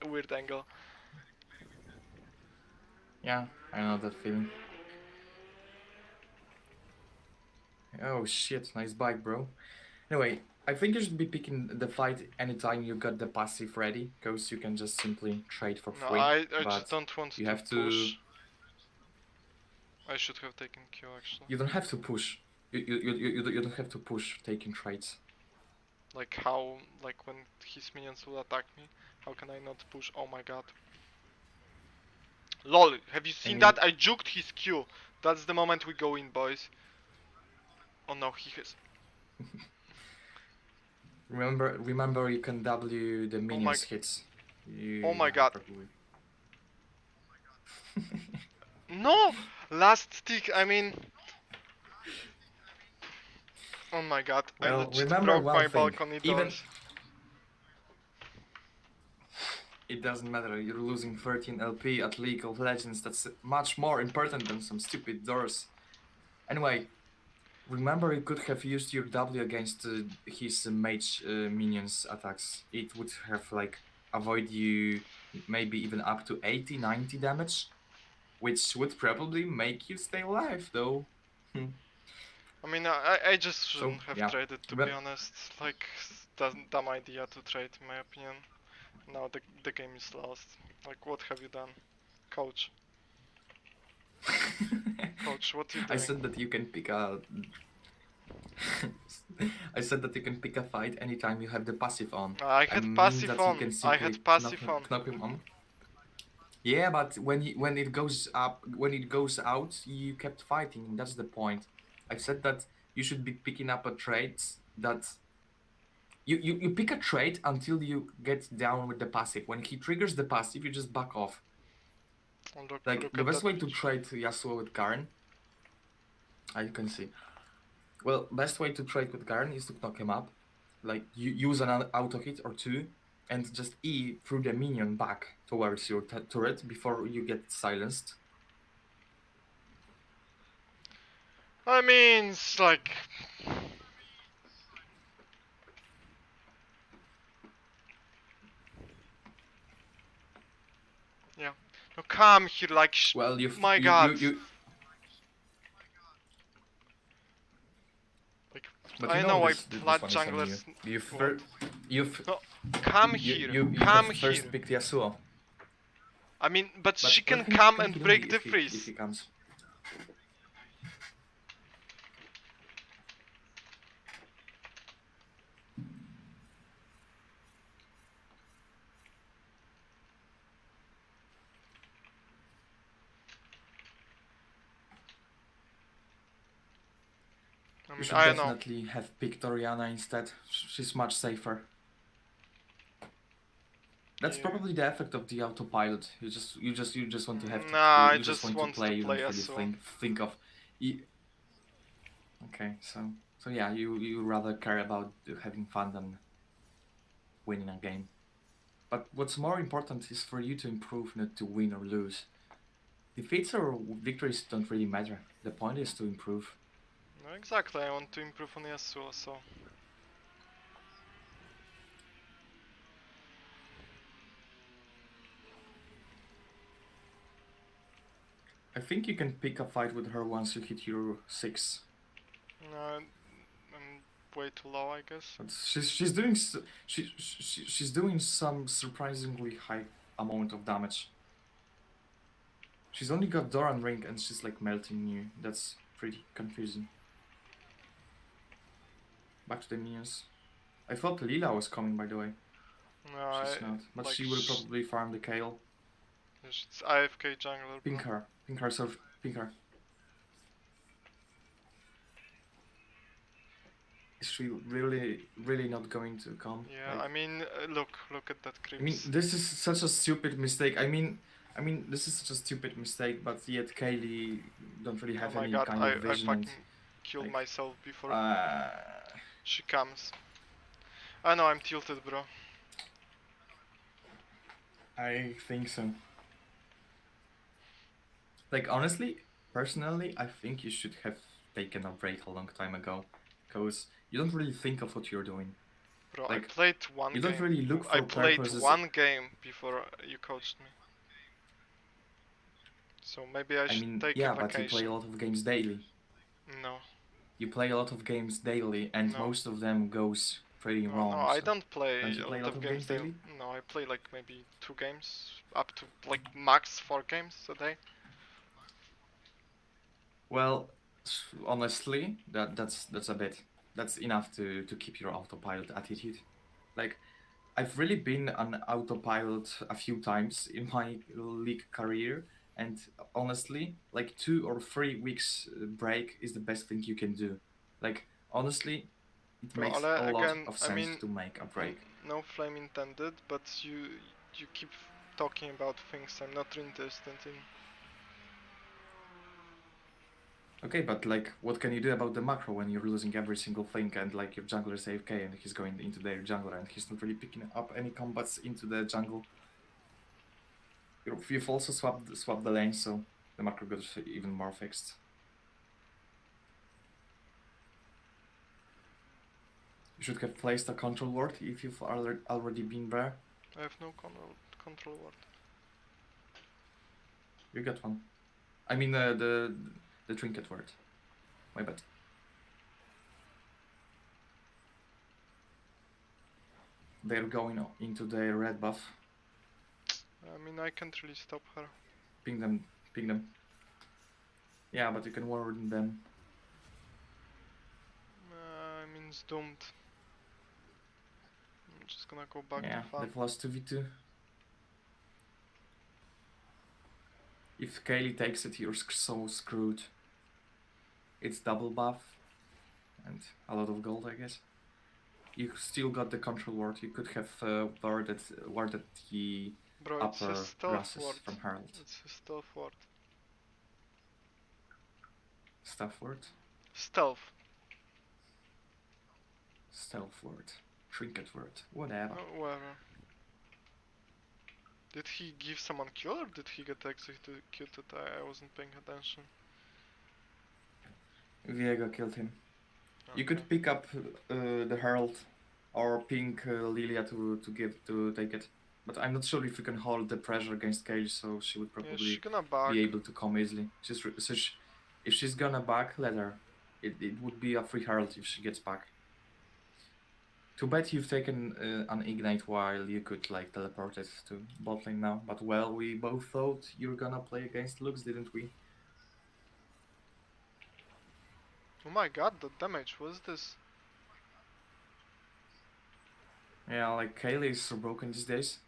weird angle. Yeah, I know that feeling. Oh shit, nice bike, bro. Anyway, I think you should be picking the fight anytime you got the passive ready, because you can just simply trade for No, free. I but just don't want you to have to... push. I should have taken Q actually. You don't have to push. You don't have to push taking trades. Like how, like when his minions will attack me, how can I not push? Oh my god. LOL, have you seen mean- that? I juked his Q. That's the moment we go in, boys. Oh no, he has... Remember, you can W the minions hits. Oh my Yeah, god. probably. No! Last stick, I mean... Oh my god, I Well, legit remember broke one my thing, balcony even- doors. It doesn't matter. You're losing 13 LP at League of Legends. That's much more important than some stupid doors. Anyway, remember you could have used your W against his mage minions attacks. It would have like avoid you maybe even up to 80, 90 damage, which would probably make you stay alive though. I mean, I just shouldn't have yeah. traded, to But- be honest. Like, dumb idea to trade, in my opinion. Now the game is lost. Like, what have you done? Coach. Coach, what you doing? I said that you can pick a. I said that you can pick a fight anytime you have the passive on. I had mean passive that you on. can I simply had passive on. knock him on. Yeah, but when it goes up, when it goes out, you kept fighting. That's the point. I said that you should be picking up a trade that. You pick a trade until you get down with the passive. When he triggers the passive, you just back off. Oh, look, Like look the at best that way to picture. trade Yasuo with Garen. You can see. Well, best way to trade with Garen is to knock him up. Like you use an auto hit or two, and just E through the minion back towards your turret before you get silenced. I mean, it's like... Yeah. No, come here, like, Well, my god. Like, But I you know I this plat one is on junglers... You've No, come you, here, you come have here. first picked Yasuo. I mean, but she But can let him- come let and him break be the if freeze. he comes. I You mean, should I know. definitely have picked Orianna instead. She's much safer. That's Yeah. probably the effect of the autopilot. You just want to have to. Nah, I you just want want to play. to You play don't really Yasuo. think of. Okay, so yeah, you rather care about having fun than winning a game. But what's more important is for you to improve, not to win or lose. Defeats or victories don't really matter. The point is to improve. No, exactly, I want to improve on Yasuo, so... I think you can pick a fight with her once you hit your 6. No, I'm way too low, I guess. But she's doing she's doing some surprisingly high amount of damage. She's only got Doran ring and she's like melting you. That's pretty confusing. Back to the minions. I thought Lila was coming, by the way. No, She's not, but like she will probably farm the Kale. It's AFK jungler, bro. Ping her, so ping her. Is she really not going to come? Yeah, Like, I mean, look at that I mean, creeps. this is such a stupid mistake. I mean, this is such a stupid mistake, but yet Kaylee don't really Oh have my any god, kind I of vision. fucking And, killed like, myself before uh, she comes. I know I'm tilted, bro. I think so. Like, honestly, personally, I think you should have taken a break a long time ago, because you don't really think of what you're doing. Bro, Like, I played one you game. don't really look for I played purposes. one game before you coached me. So maybe I I should mean, take yeah, a but you vacation. play a lot of games daily. No. You play a lot of games daily, and No. most of them goes pretty No, wrong. no, I so- don't play Don't you play a lot of games daily? No, I play like maybe 2 games, up to like max 4 games a day. Well, Honestly, that's a bit. That's enough to keep your autopilot attitude. Like, I've really been on autopilot a few times in my league career, and honestly, like 2 or 3 weeks break is the best thing you can do. Like, honestly, it Bro, makes a ale lot again, of I sense mean, to make a break. no flame intended, but you keep talking about things I'm not interested in. Okay, but like, what can you do about the macro when you're losing every single thing and like your jungler is AFK and he's going into their jungler and he's not really picking up any combats into the jungle? You've also swapped the lane, so the macro got even more fixed. You should have placed a control ward if you've already been there. I have no control word. You got one. I mean the trinket ward. My bad. They're going into the red buff. I mean, I can't really stop her. Ping them, ping them. Yeah, but you can warn them. I mean, it's doomed. I'm just gonna go back Yeah, to farm. they've lost 2v2. If Kaylee takes it, you're so screwed. It's double buff and a lot of gold, I guess. You still got the control ward. You could have warded the Bro, it's upper a stealth grasses ward. from Herald. It's a stealth ward. Staff ward? Stealth. Stealth ward. Trinket ward. Whatever. Whatever. Did he give someone kill or did he get executed? I wasn't paying attention. Viego killed him. You Okay. could pick up the Herald or ping Lilia to take it. But I'm not sure if you can hold the pressure against Cage, so she would Yeah, probably she's gonna back. be able to come easily. If she's gonna back, let her. It would be a free Herald if she gets back. Too bad you've taken an Ignite while you could like teleport it to bot lane now. But well, we both thought you were gonna play against Lux, didn't we? Oh my god, the damage, what is this? Yeah, like Kaylee is so broken these days.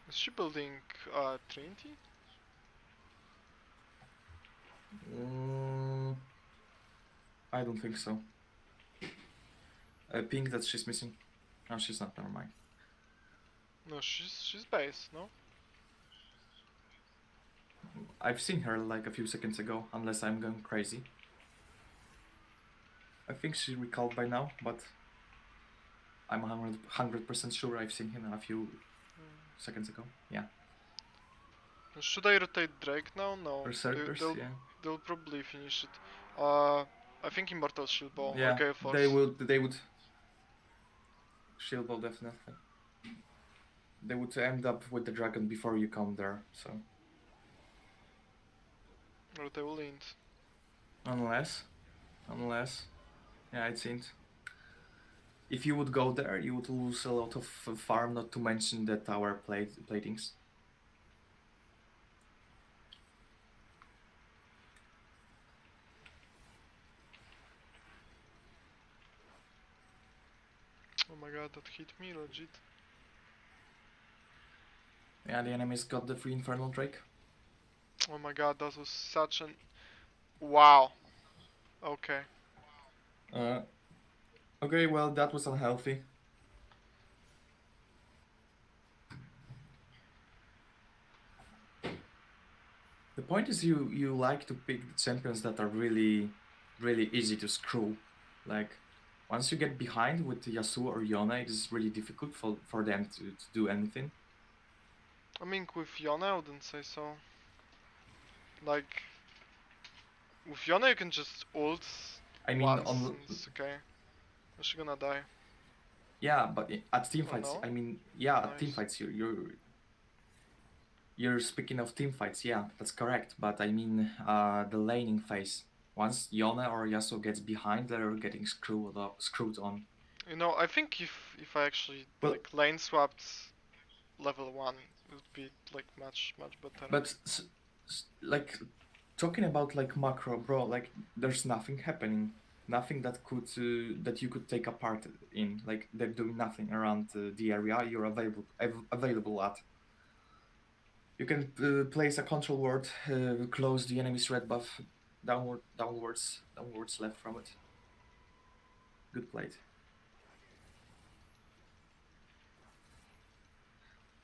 Is she building Trinity? I don't think so. Pink that she's missing. No, she's not, never mind. No, she's base, no? I've seen her like a few seconds ago, unless I'm going crazy. I think she recalled by now, but I'm 100% sure I've seen him a few seconds ago. Yeah. Should I rotate Drake now? No. Berserkers, yeah. They'll probably finish it. I think Immortal Shield Ball Yeah, or Gale Force. they would. Shield Ball, definitely. They would end up with the dragon before you come there, so. Or they will end. Unless. Yeah, it's int. If you would go there, you would lose a lot of farm, not to mention the tower platings. Oh my god, that hit me legit. Yeah, the enemies got the free Infernal Drake. Oh my god, that was such an... Wow. Okay. Okay, well, that was unhealthy. The point is you like to pick the champions that are really easy to screw. Like, once you get behind with Yasuo or Yone, it is really difficult for them to do anything. I mean, with Yone, I wouldn't say so. Like, with Yone, you can just ult I mean, once on and it's okay. Is she gonna die? yeah, but at teamfights, no? I mean, yeah, at Nice. teamfights, you're speaking of teamfights, yeah, that's correct. But I mean, the laning phase. Once Yone or Yasuo gets behind, they're getting screwed on. You know, I think if I actually Well- like lane swapped level 1, it would be like much better. But like talking about like macro, bro. Like there's nothing happening, nothing that that you could take a part in. Like they're doing nothing around the area you're available at. You can place a control word, close the enemy's red buff, downwards left from it. Good played.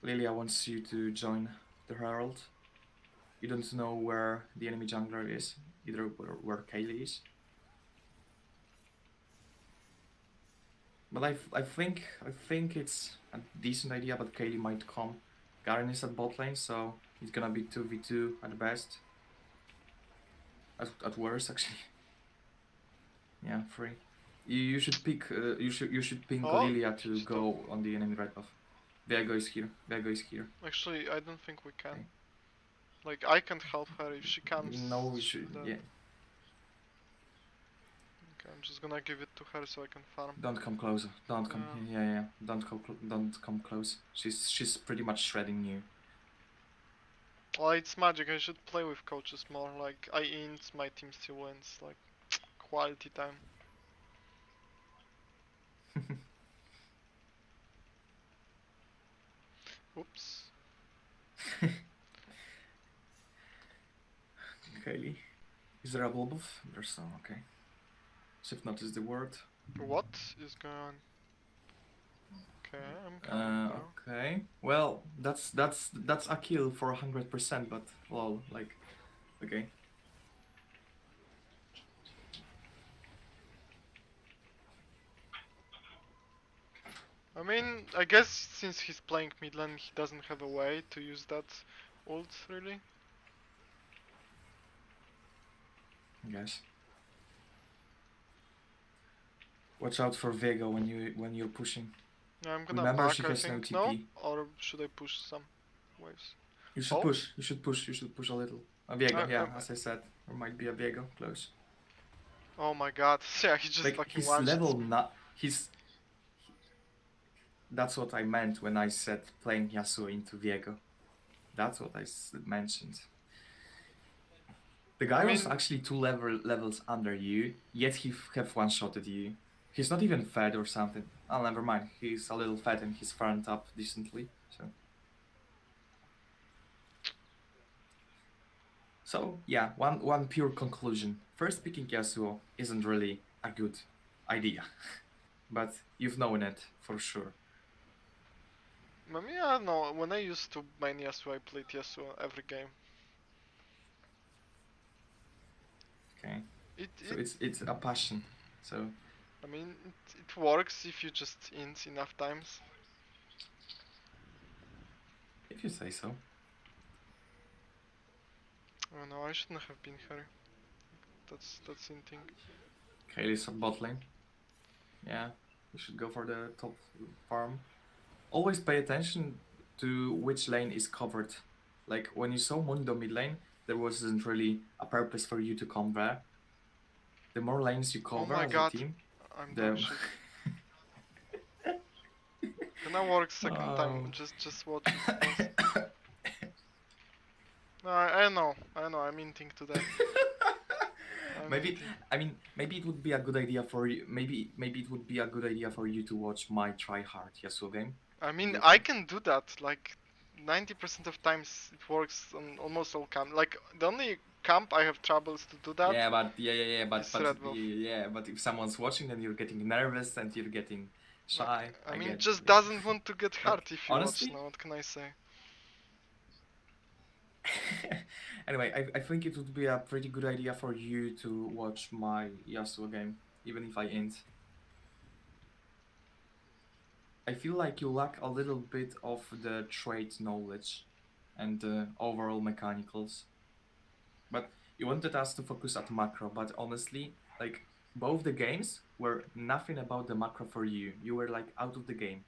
Lilia wants you to join the Herald. You don't know where the enemy jungler is, either where Kaylee is. But I think it's a decent idea, but Kaylee might come. Garen is at bot lane, so it's gonna be 2v2 at best. At worst, actually. Yeah, 3. You should pick. You should ping Oh, Lilia to stop. go on the enemy right buff. Viego is here. Viego is here. Actually, I don't think we can. Okay. Like, I can't help her if she comes. No, we should. then- Yeah, Okay, I'm just gonna give it to her so I can farm. don't come closer. Don't come. Yeah. Don't come close. She's pretty much shredding you. Well, it's magic. I should play with coaches more. Like, I int, my team still wins. Like, quality time. Oops. Kaylee, is there a blob buff? There's some. Okay. Shift notice the word. What is going on? Okay, I'm coming now. Okay. Well, that's a kill for 100%, but lol, like, okay. I mean, I guess since he's playing mid lane, he doesn't have a way to use that ult, really. I guess. Watch out for Viego when you're pushing. Yeah, I'm gonna Remember, back, she I has no think, no? TP. Or should I push some waves? You should Oh. push. You should push. You should push a little. A Viego, yeah. I- As I said, there might be a Viego close. Oh my god, yeah, he just Like fucking his one-shots level, me. not his. That's what I meant when I said playing Yasuo into Viego. That's what I mentioned. The guy I was mean- actually 2 levels under you, yet he have one-shotted you. He's not even fed or something. Oh, never mind. He's a little fed and he's farmed up decently. So yeah, one pure conclusion. First, picking Yasuo isn't really a good idea, but you've known it for sure. I mean, I don't know, when I used to main Yasuo, I played Yasuo every game. Okay, It, so it's a passion. So I mean, it works if you just int enough times. if you say so. Oh no, I shouldn't have been here. That's inting. Kaylee's at bot lane. Yeah, you should go for the top farm. Always pay attention to which lane is covered. Like when you saw Mundo mid lane, there wasn't really a purpose for you to come there. The more lanes you cover my as God. a team, I'm the done shit. Gonna work second Oh. time, just watch it. No, I know, I'm inting today. I'm maybe inting. maybe it would be a good idea for you. Maybe it would be a good idea for you to watch my tryhard Yasuo game. I mean, Yes. I can do that, like 90% of times it works on almost all camp. Like the only camp I have troubles to do that. Yeah, but It's Red Buff. but if someone's watching, then you're getting nervous and you're getting shy. I mean, get- just yeah. doesn't want to get hurt if you honestly- watch now, what can I say? Anyway, I think it would be a pretty good idea for you to watch my Yasuo game, even if I int. I feel like you lack a little bit of the trade knowledge and the overall mechanicals. But you wanted us to focus at macro, but honestly, like both the games were nothing about the macro for you. You were like out of the game.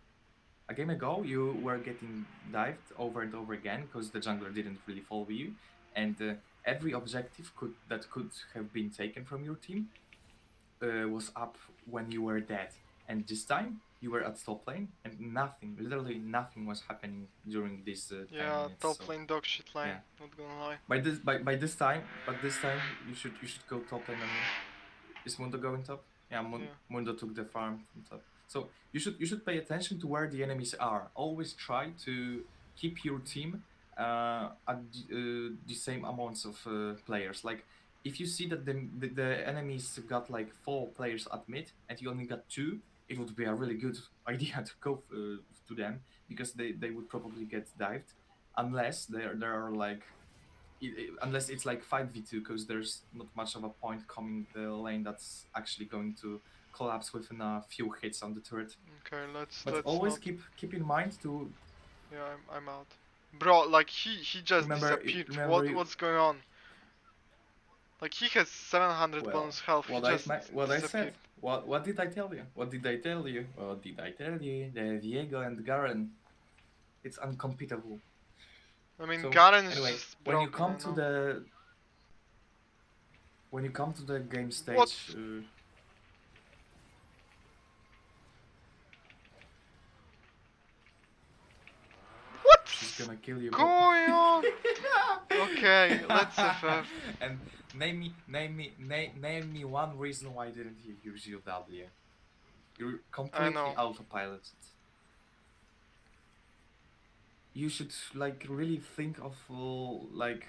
A game ago, you were getting dived over and over again because the jungler didn't really follow you, and every objective that could have been taken from your team was up when you were dead. And this time, you were at top lane and nothing, literally nothing was happening during this 10 Yeah, minutes. top So lane dog shit line. yeah. Not gonna lie. By this time you should go top lane. I mean, is Mundo going top? Yeah, Yeah. Mundo took the farm from top. So you should pay attention to where the enemies are. Always try to keep your team at the same amounts of players. Like if you see that the enemies got like 4 players at mid and you only got 2, it would be a really good idea to go to them because they would probably get dived unless there are like unless it's like 5v2 because there's not much of a point coming the lane that's actually going to collapse within a few hits on the turret. Okay, let's But always not. keep in mind to Yeah, I'm out. Bro, like he just disappeared. remember What's going on? Like he has 700 bonus health. He just what I disappeared. said. What did I tell you? What did I tell you? What did I tell you? The Diego and Garen, it's uncompetitive. I mean, So, Garen is anyway, just when you broken, come I to know. the game stage, What? She's What's gonna kill you. going on? Okay, let's FF. And name me one reason why didn't you use your W? You're completely know. autopiloted. You should like really think of like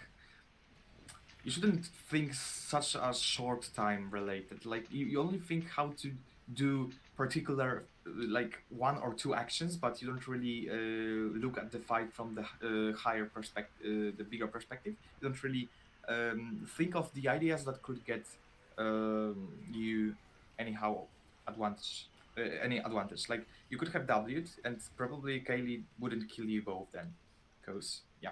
you shouldn't think such a short time related. Like you only think how to do particular like 1 or 2 actions, but you don't really look at the fight from the higher perspective, the bigger perspective. You don't really think of the ideas that could get you anyhow advantage. Any advantage, like you could have W'd and probably Kaylee wouldn't kill you both then, because yeah.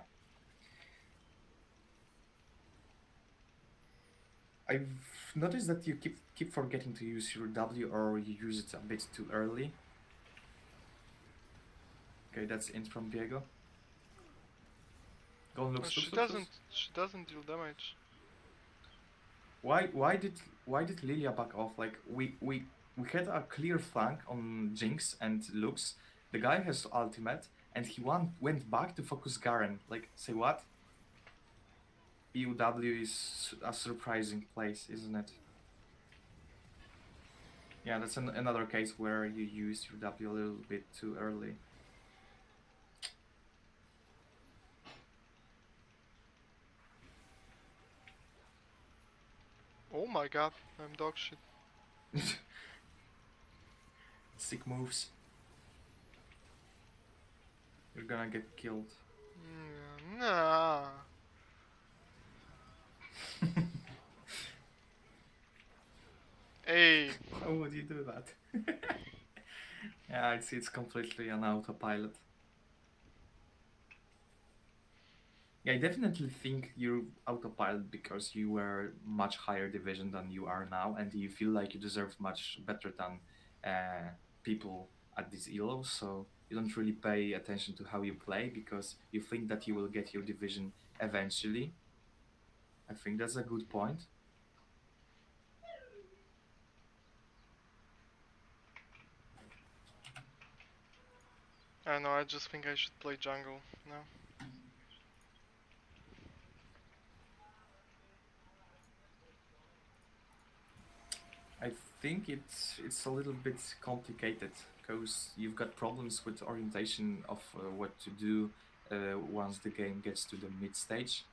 I've noticed that you keep forgetting to use your W or you use it a bit too early. Okay, that's int from Diego. Go and look. She doesn't deal damage. Why did Lilia back off? Like we had a clear flank on Jinx and Lux. The guy has ultimate and he went back to focus Garen. Like say what? POW is a surprising place, isn't it? Yeah, that's another case where you use your W a little bit too early. Oh my god, I'm dog shit. Sick moves. You're gonna get killed. Nah. Hey. How would you do that? Yeah, it's completely an autopilot. Yeah, I definitely think you're autopilot because you were much higher division than you are now, and you feel like you deserve much better than people at these elos. So you don't really pay attention to how you play because you think that you will get your division eventually. I think that's a good point. I know, I just think I should play jungle now. I think it's a little bit complicated because you've got problems with orientation of what to do once the game gets to the mid stage,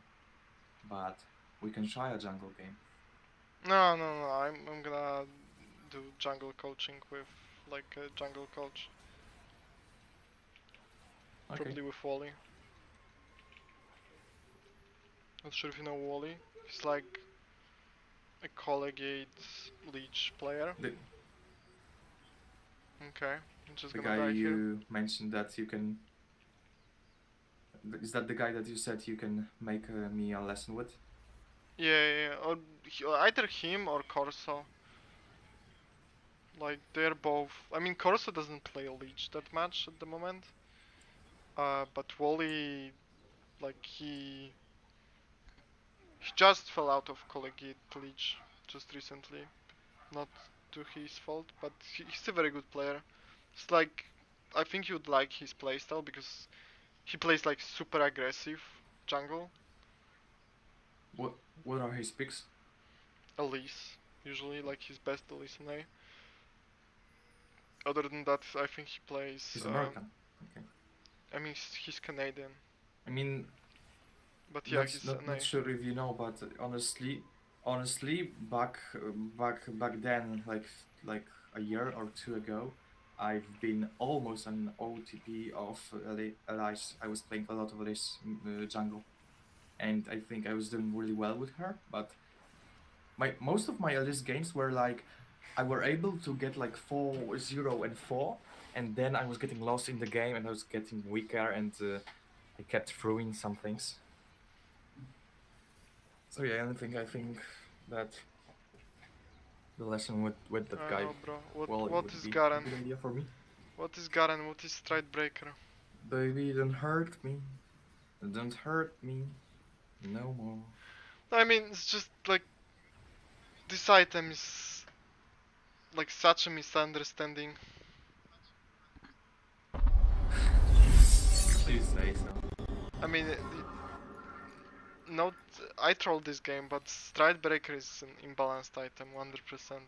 but we can try a jungle game. No, I'm gonna do jungle coaching with like a jungle coach. Okay. Probably with Wally. Not sure if you know Wally. He's like a collegiate leech player. Okay, I'm just The gonna guy die here. you mentioned that you can. Is that the guy that you said you can make me a lesson with? Yeah, or either him or Corso. Like they're both. I mean, Corso doesn't play leech that much at the moment. But Wally, like he just fell out of collegiate leech just recently. Not to his fault, but he's a very good player. It's like, I think you'd like his playstyle because he plays like super aggressive jungle. What are his picks? Elise, usually like his best Elise in A. Other than that, I think he plays. He's American. Okay. I mean, he's Canadian, I mean, but yeah, not he's not an not A. sure if you know, but honestly, back then, like a year or two ago, I've been almost an OTP of Elise. I was playing a lot of Elise jungle, and I think I was doing really well with her. But most of my Elise games were like, I were able to get like 4-0 and 4, and then I was getting lost in the game, and I was getting weaker, and I kept throwing some things. So yeah, I think that the lesson with that I guy, know, bro. well, it What would is be a Garen? good idea for me. What is Garen? What is Stridebreaker? Baby, don't hurt me. Don't hurt me. No more. I mean, it's just like this item is like such a misunderstanding. You say so. I mean, no, I trolled this game, but Stridebreaker is an imbalanced item, 100%.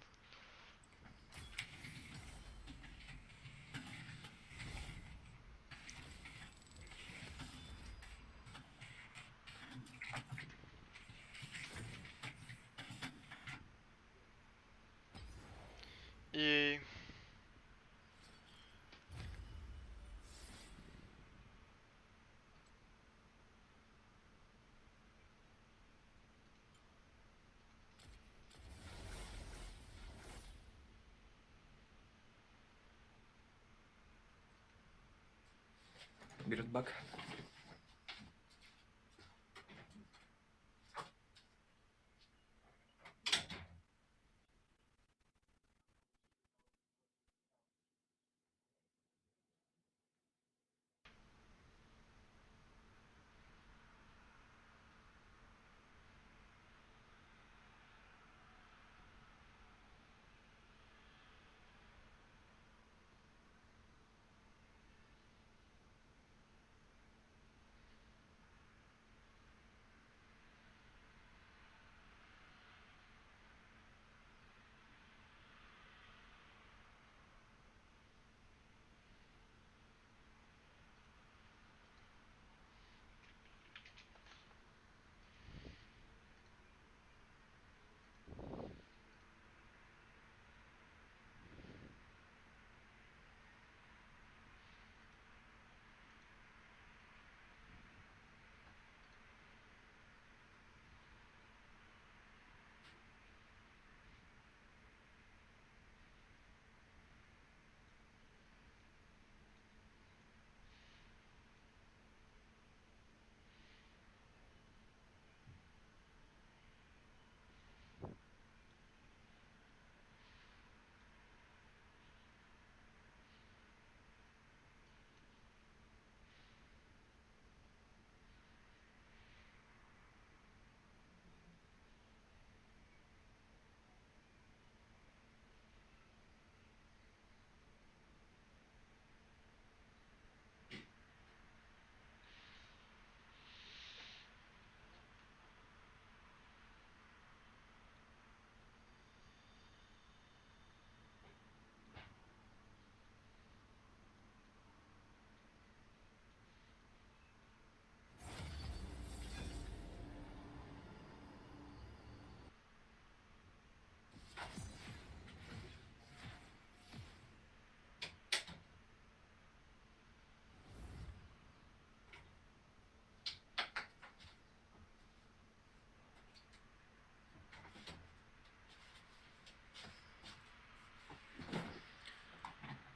I Be right back.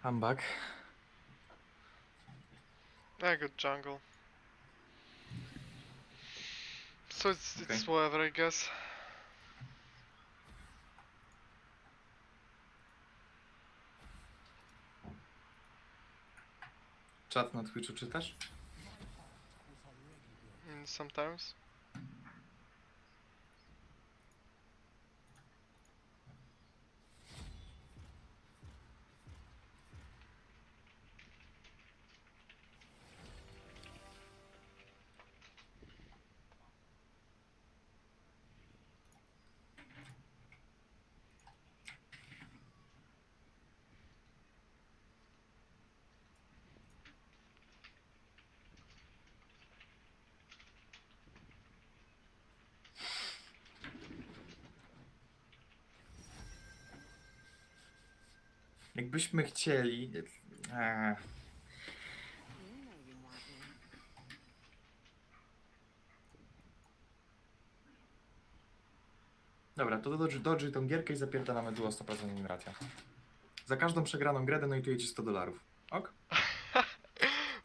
I'm back. got jungle. So it's Okay. whatever, I guess. Czat na Twitchu czytasz? Sometimes. Jakbyśmy chcieli... Eee. Dobra, to dodży tą gierkę i zapierdalamy duo 100% imracja. Za każdą przegraną grę donujecie $100. Ok?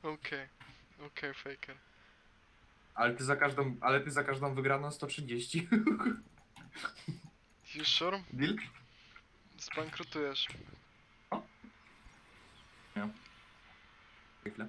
Okej. Okej, faker. Ale ty za każdą wygraną 130. You sure? Deal? Zbankrutujesz. Nie. Chwilę.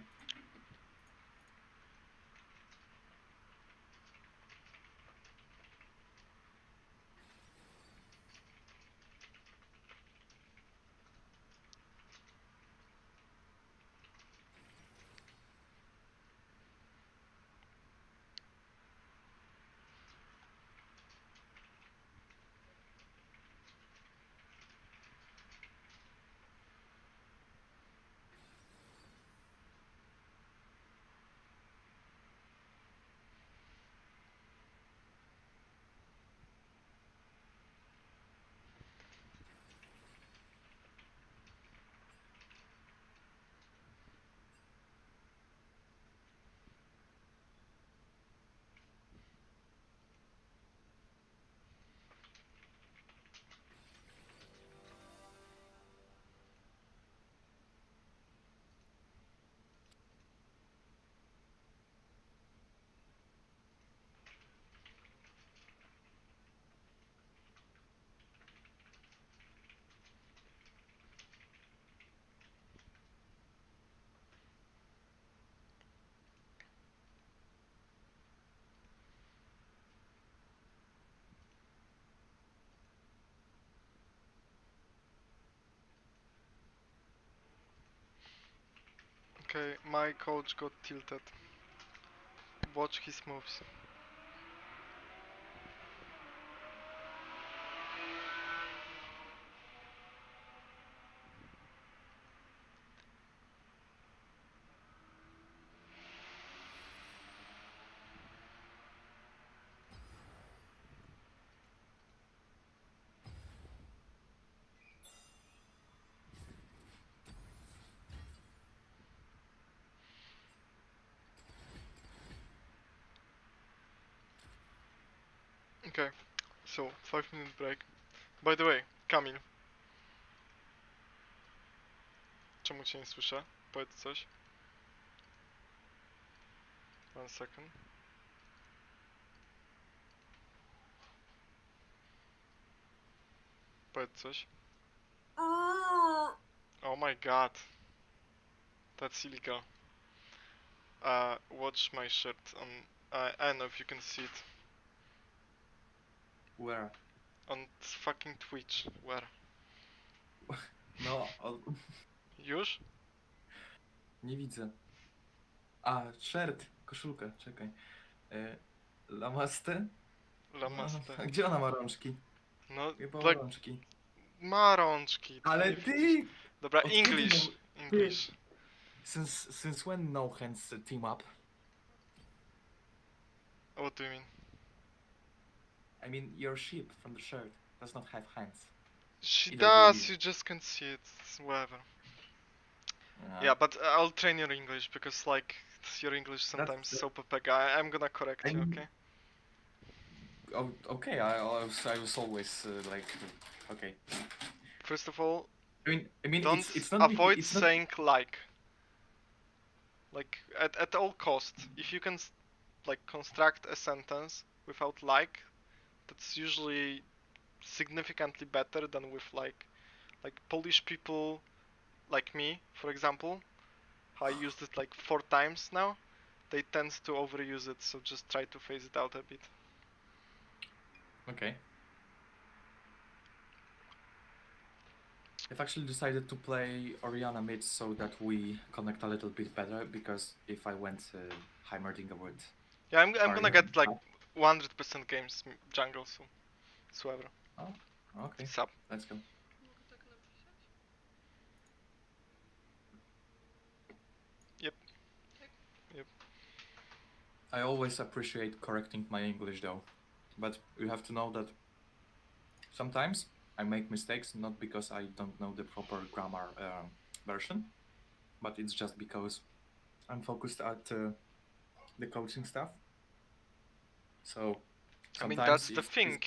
Okay, my coach got tilted. Watch his moves. Okay, so 5-minute break. By the way, Kamil. Czemu cię nie słyszę? Powiedz coś. 1 second. Powiedz coś. Oh my god. That's illegal. Watch my shirt on... I don't know if you can see it. Where? On fucking Twitch. Where? No, Już? nie widzę. A, shirt, koszulkę, czekaj. Lamastę? Lamaste. A gdzie ona ma rączki? No, Chyba ma tak, rączki. ma rączki. to Ale nie widzisz. ty! Dobra, od kiedy English. English. Since when no hands team up? What do you mean? I mean, your sheep from the shirt does not have hands. She Either does, way. you just can't see it. It's whatever. Ah, Yeah, but I'll train your English because like your English sometimes that- so pathetic. I'm gonna correct you, I'm- okay? Oh, okay, I was always like, okay. First of all, I mean, don't it's not. avoid It's not. saying like. Like at all cost. If you can like construct a sentence without like, that's usually significantly better than with like Polish people like me, for example. I used it like 4 times now. They tend to overuse it, so just try to phase it out a bit. Okay. I've actually decided to play Oriana mid so that we connect a little bit better, because if I went Heimerdinga would... Yeah, I'm gonna Oriana get like mid. 100% games jungle, so it's whatever. Okay, Sub. let's go. Yep. Yep. I always appreciate correcting my English though, but you have to know that sometimes I make mistakes not because I don't know the proper grammar version, but it's just because I'm focused at the coaching stuff. So I mean, sometimes that's the thing.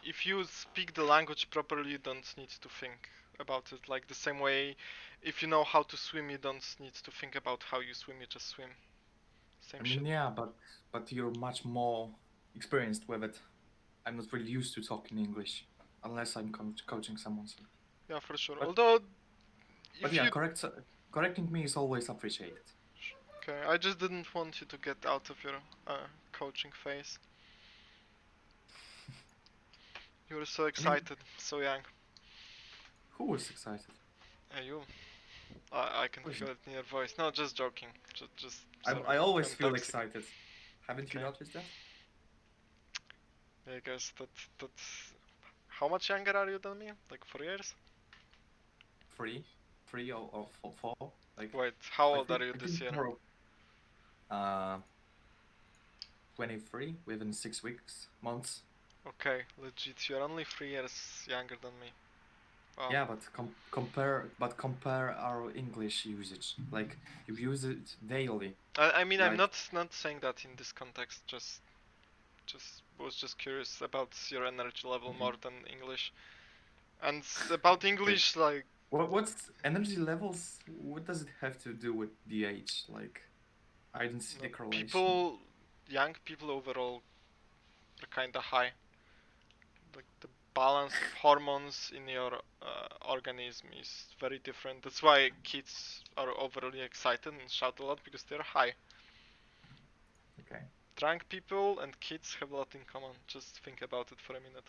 If you speak the language properly, you don't need to think about it. Like the same way, if you know how to swim, you don't need to think about how you swim. You just swim. Same I mean, shit. yeah, but you're much more experienced with it. I'm not really used to talking English unless I'm coaching someone. So. Yeah, for sure. But- Although, But if yeah, you correcting me is always appreciated. okay, I just didn't want you to get out of your coaching phase. You were so excited, so young. Who was excited? You. I can Was feel it in your voice. No, just joking. Just I always I'm feel toxic. excited. Haven't you Okay. noticed that? Yeah, I guess that's. How much younger are you than me? Like 4 years? 3 or 4? Like Wait, how I old think, are you I this think year? more. 23 within 6 months. Okay, legit. You're only 3 years younger than me. Wow. Yeah, but compare our English usage. Like you use it daily. I mean, I'm Like not saying that in this context. Just was just curious about your energy level okay. more than English. And about English, like What's energy levels? What does it have to do with the age? Like I didn't see the correlation. people, young people overall, are kind of high. Like the balance of hormones in your organism is very different. That's why kids are overly excited and shout a lot because they're high. Okay. Drunk people and kids have a lot in common. Just think about it for a minute.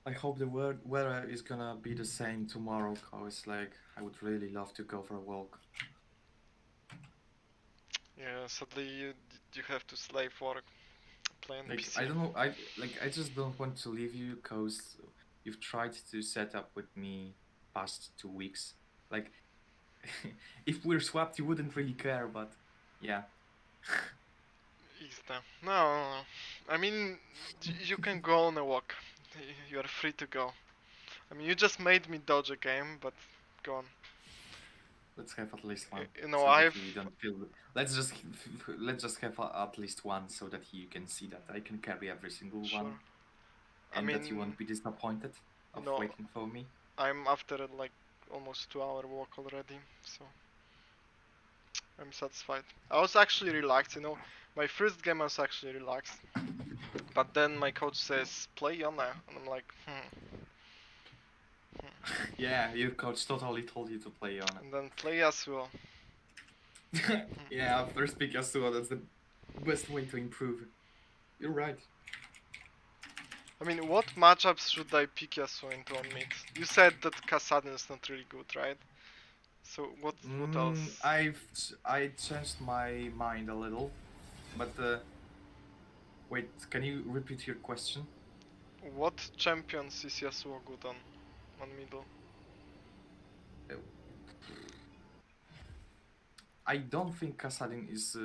I hope the weather is gonna be the same tomorrow, cause like I would really love to go for a walk. Yeah, sadly you have to slave work, play on Like PC. I don't know, I just don't want to leave you, cause you've tried to set up with me past 2 weeks. Like if we're swapped, you wouldn't really care, but yeah. Ista. No, I mean you can go on a walk. You are free to go. I mean you just made me dodge a game, but go on. Let's have at least one, You know so that I've you don't feel. Let's just have at least one, so that you can see that I can carry every single sure. one, I and that you mean, won't be disappointed you of know, waiting for me. I'm after like almost 2 hour walk already, so I'm satisfied. I was actually relaxed, you know. My first game I was actually relaxed, but then my coach says play Yona, and I'm like, Yeah, your coach totally told you to play on and then play Yasuo. it. Yeah, after speak Yasuo, that's the best way to improve. You're right. I mean, what matchups should I pick Yasuo into on mid? You said that Kassadin is not really good, right? So what else? I changed my mind a little, but wait, can you repeat your question? What champions is Yasuo good on middle? I don't think Kassadin is.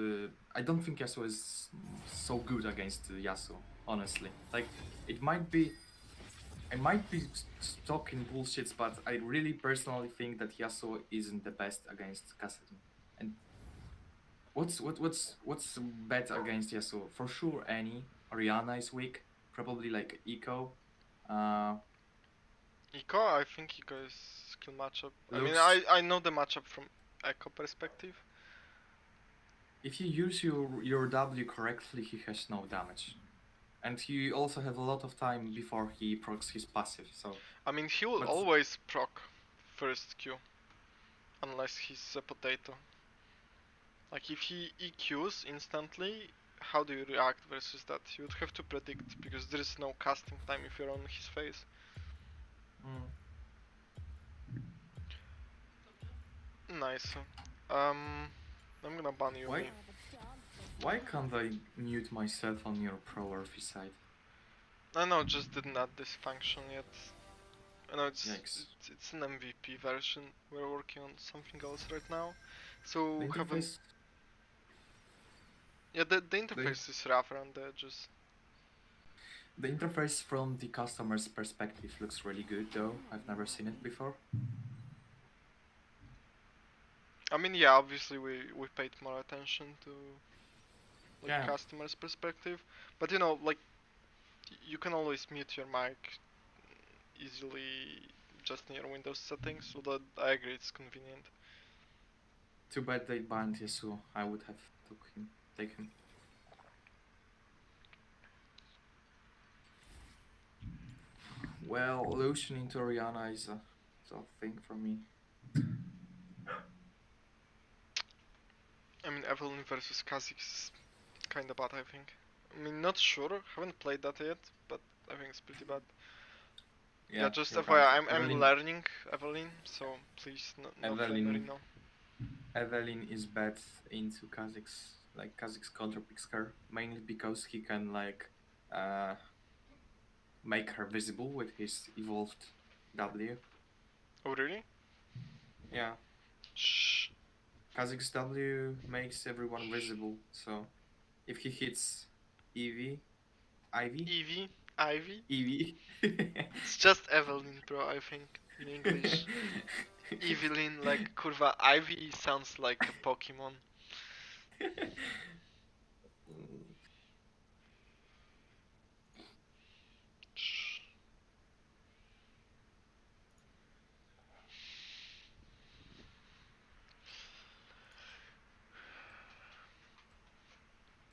I don't think Yasuo is so good against Yasuo. Honestly, like it might be. I might be talking bullshits, but I really personally think that Yasuo isn't the best against Kassadin. And what's bad against Yasuo? For sure, Annie. Oriana is weak. Probably like Eco. Uh, Eco, I think Eco is skill matchup. I mean, Looks. I know the matchup from Echo perspective. If you use your W correctly, he has no damage. And he also has a lot of time before he procs his passive, so... I mean, he will But- always proc first Q. Unless he's a potato. Like, if he EQs instantly, how do you react versus that? You would have to predict, because there is no casting time if you're on his face. Nice. I'm gonna ban you. Why? Me. Why can't I mute myself on your pro Earthy side? I know, just didn't add this function yet. I know Yikes. it's an MVP version. We're working on something else right now, so The haven't. interface... Yeah, the interface is rough around the edges. The interface from the customer's perspective looks really good, though. I've never seen it before. I mean, yeah, obviously we paid more attention to like Yeah. customer's perspective, but you know, like you can always mute your mic easily just in your Windows settings, so that I agree it's convenient. Too bad they banned Yasuo. I would have take him. Well, Lucian into Orianna is a thing for me. I mean, Evelyn versus Kha'Zix is kinda bad, I think. I mean, not sure, haven't played that yet, but I think it's pretty bad. Yeah, just you're FYI, right. I'm learning Evelyn, so please no flame me Evelyn, now. Evelyn is bad into Kha'Zix's counter picks her, mainly because he can make her visible with his evolved W. Oh really? Yeah, Shh. Kha'Zix's W makes everyone visible, so if he hits Ivy, Ivy? Eevee. It's just Evelyn, bro, I think, in English. Evelyn, like, kurwa, Ivy sounds like a Pokemon. Shh.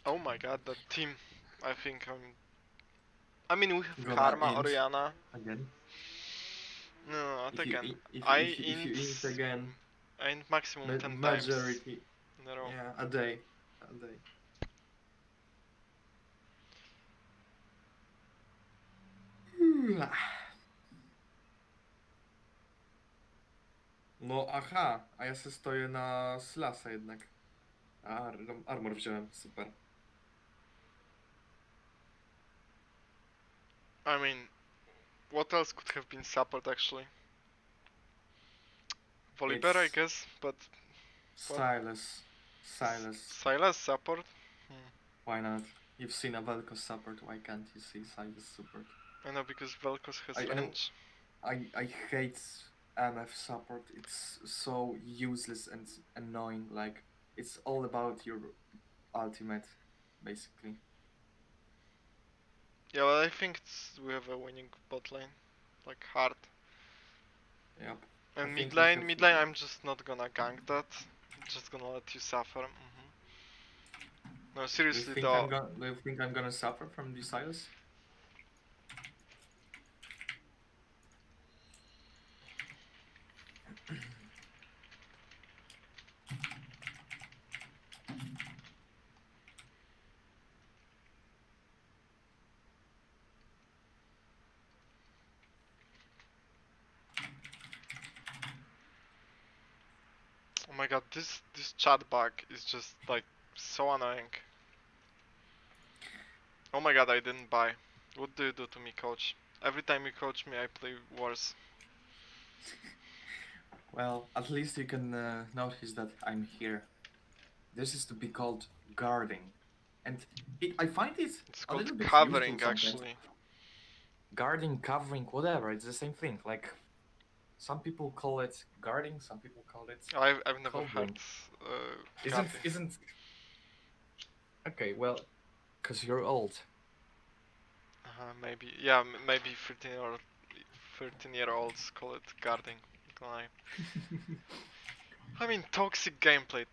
Oh my god, that team. I think I mean, we have Gonna Karma, int Orianna. again. No, not If you again. if you int again, I int maximum 10 times majority, in a row. yeah, a day. No aha, a ja se stoję na Slasa jednak. A, armor wziąłem, super. I mean, what else could have been support actually? Volibear, I It's guess, but Silas. Sylas support? Why not? You've seen a Vel'Koz support, why can't you see Silas support? I know, because Vel'Koz has I know. range. I hate MF support. It's so useless and annoying. Like, it's all about your ultimate, basically. Yeah, well, I think we have a winning bot lane. Like, hard. Yep. And I mid think we lane, have- I'm just not gonna gank that. I'm just gonna let you suffer. No, seriously though. Do you think I'm gonna suffer from the Silas? Oh my god, this chat bug is just like so annoying. Oh my god, I didn't buy. What do you do to me, coach? Every time you coach me, I play worse. Well, at least you can notice that I'm here. This is to be called guarding, and I find it It's a little called bit covering useful sometimes. actually. Guarding, covering, whatever, it's the same thing. Like, some people call it guarding, some people call it I've never covering. heard cutting. Isn't okay, well, because you're old. Maybe, yeah, maybe 13-year-olds call it guarding. Not gonna lie. I mean, toxic gameplay.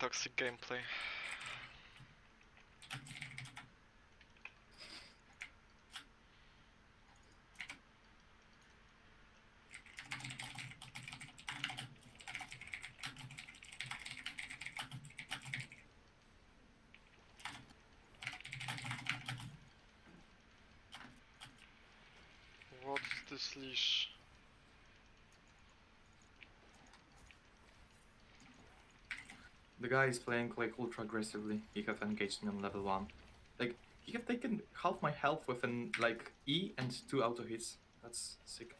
What's this leash? The guy is playing like ultra aggressively. He have engaged me on level 1. Like, he have taken half my health with an like E and 2 auto hits. That's sick.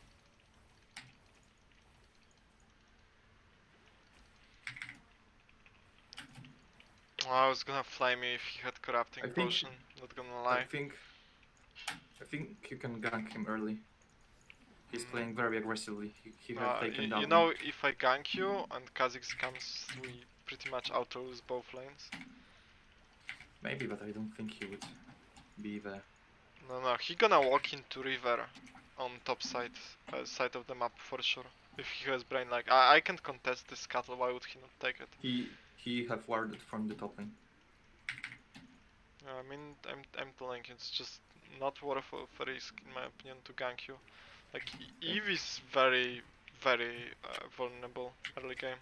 Oh, I was gonna flame you if he had corrupting I think- potion, not gonna I lie. think you can gank him early. He's Mm. playing very aggressively. He has taken down. You know, if I gank you and Kha'Zix comes, we pretty much auto lose both lanes. Maybe, but I don't think he would be there. No, he gonna walk into river on top side, side of the map for sure. If he has brain, like I can't contest this scuttle. Why would he not take it? He have warded from the top lane. I mean, I'm telling you, it's just not worth of a risk in my opinion to gank you. Like Eve is very vulnerable early game.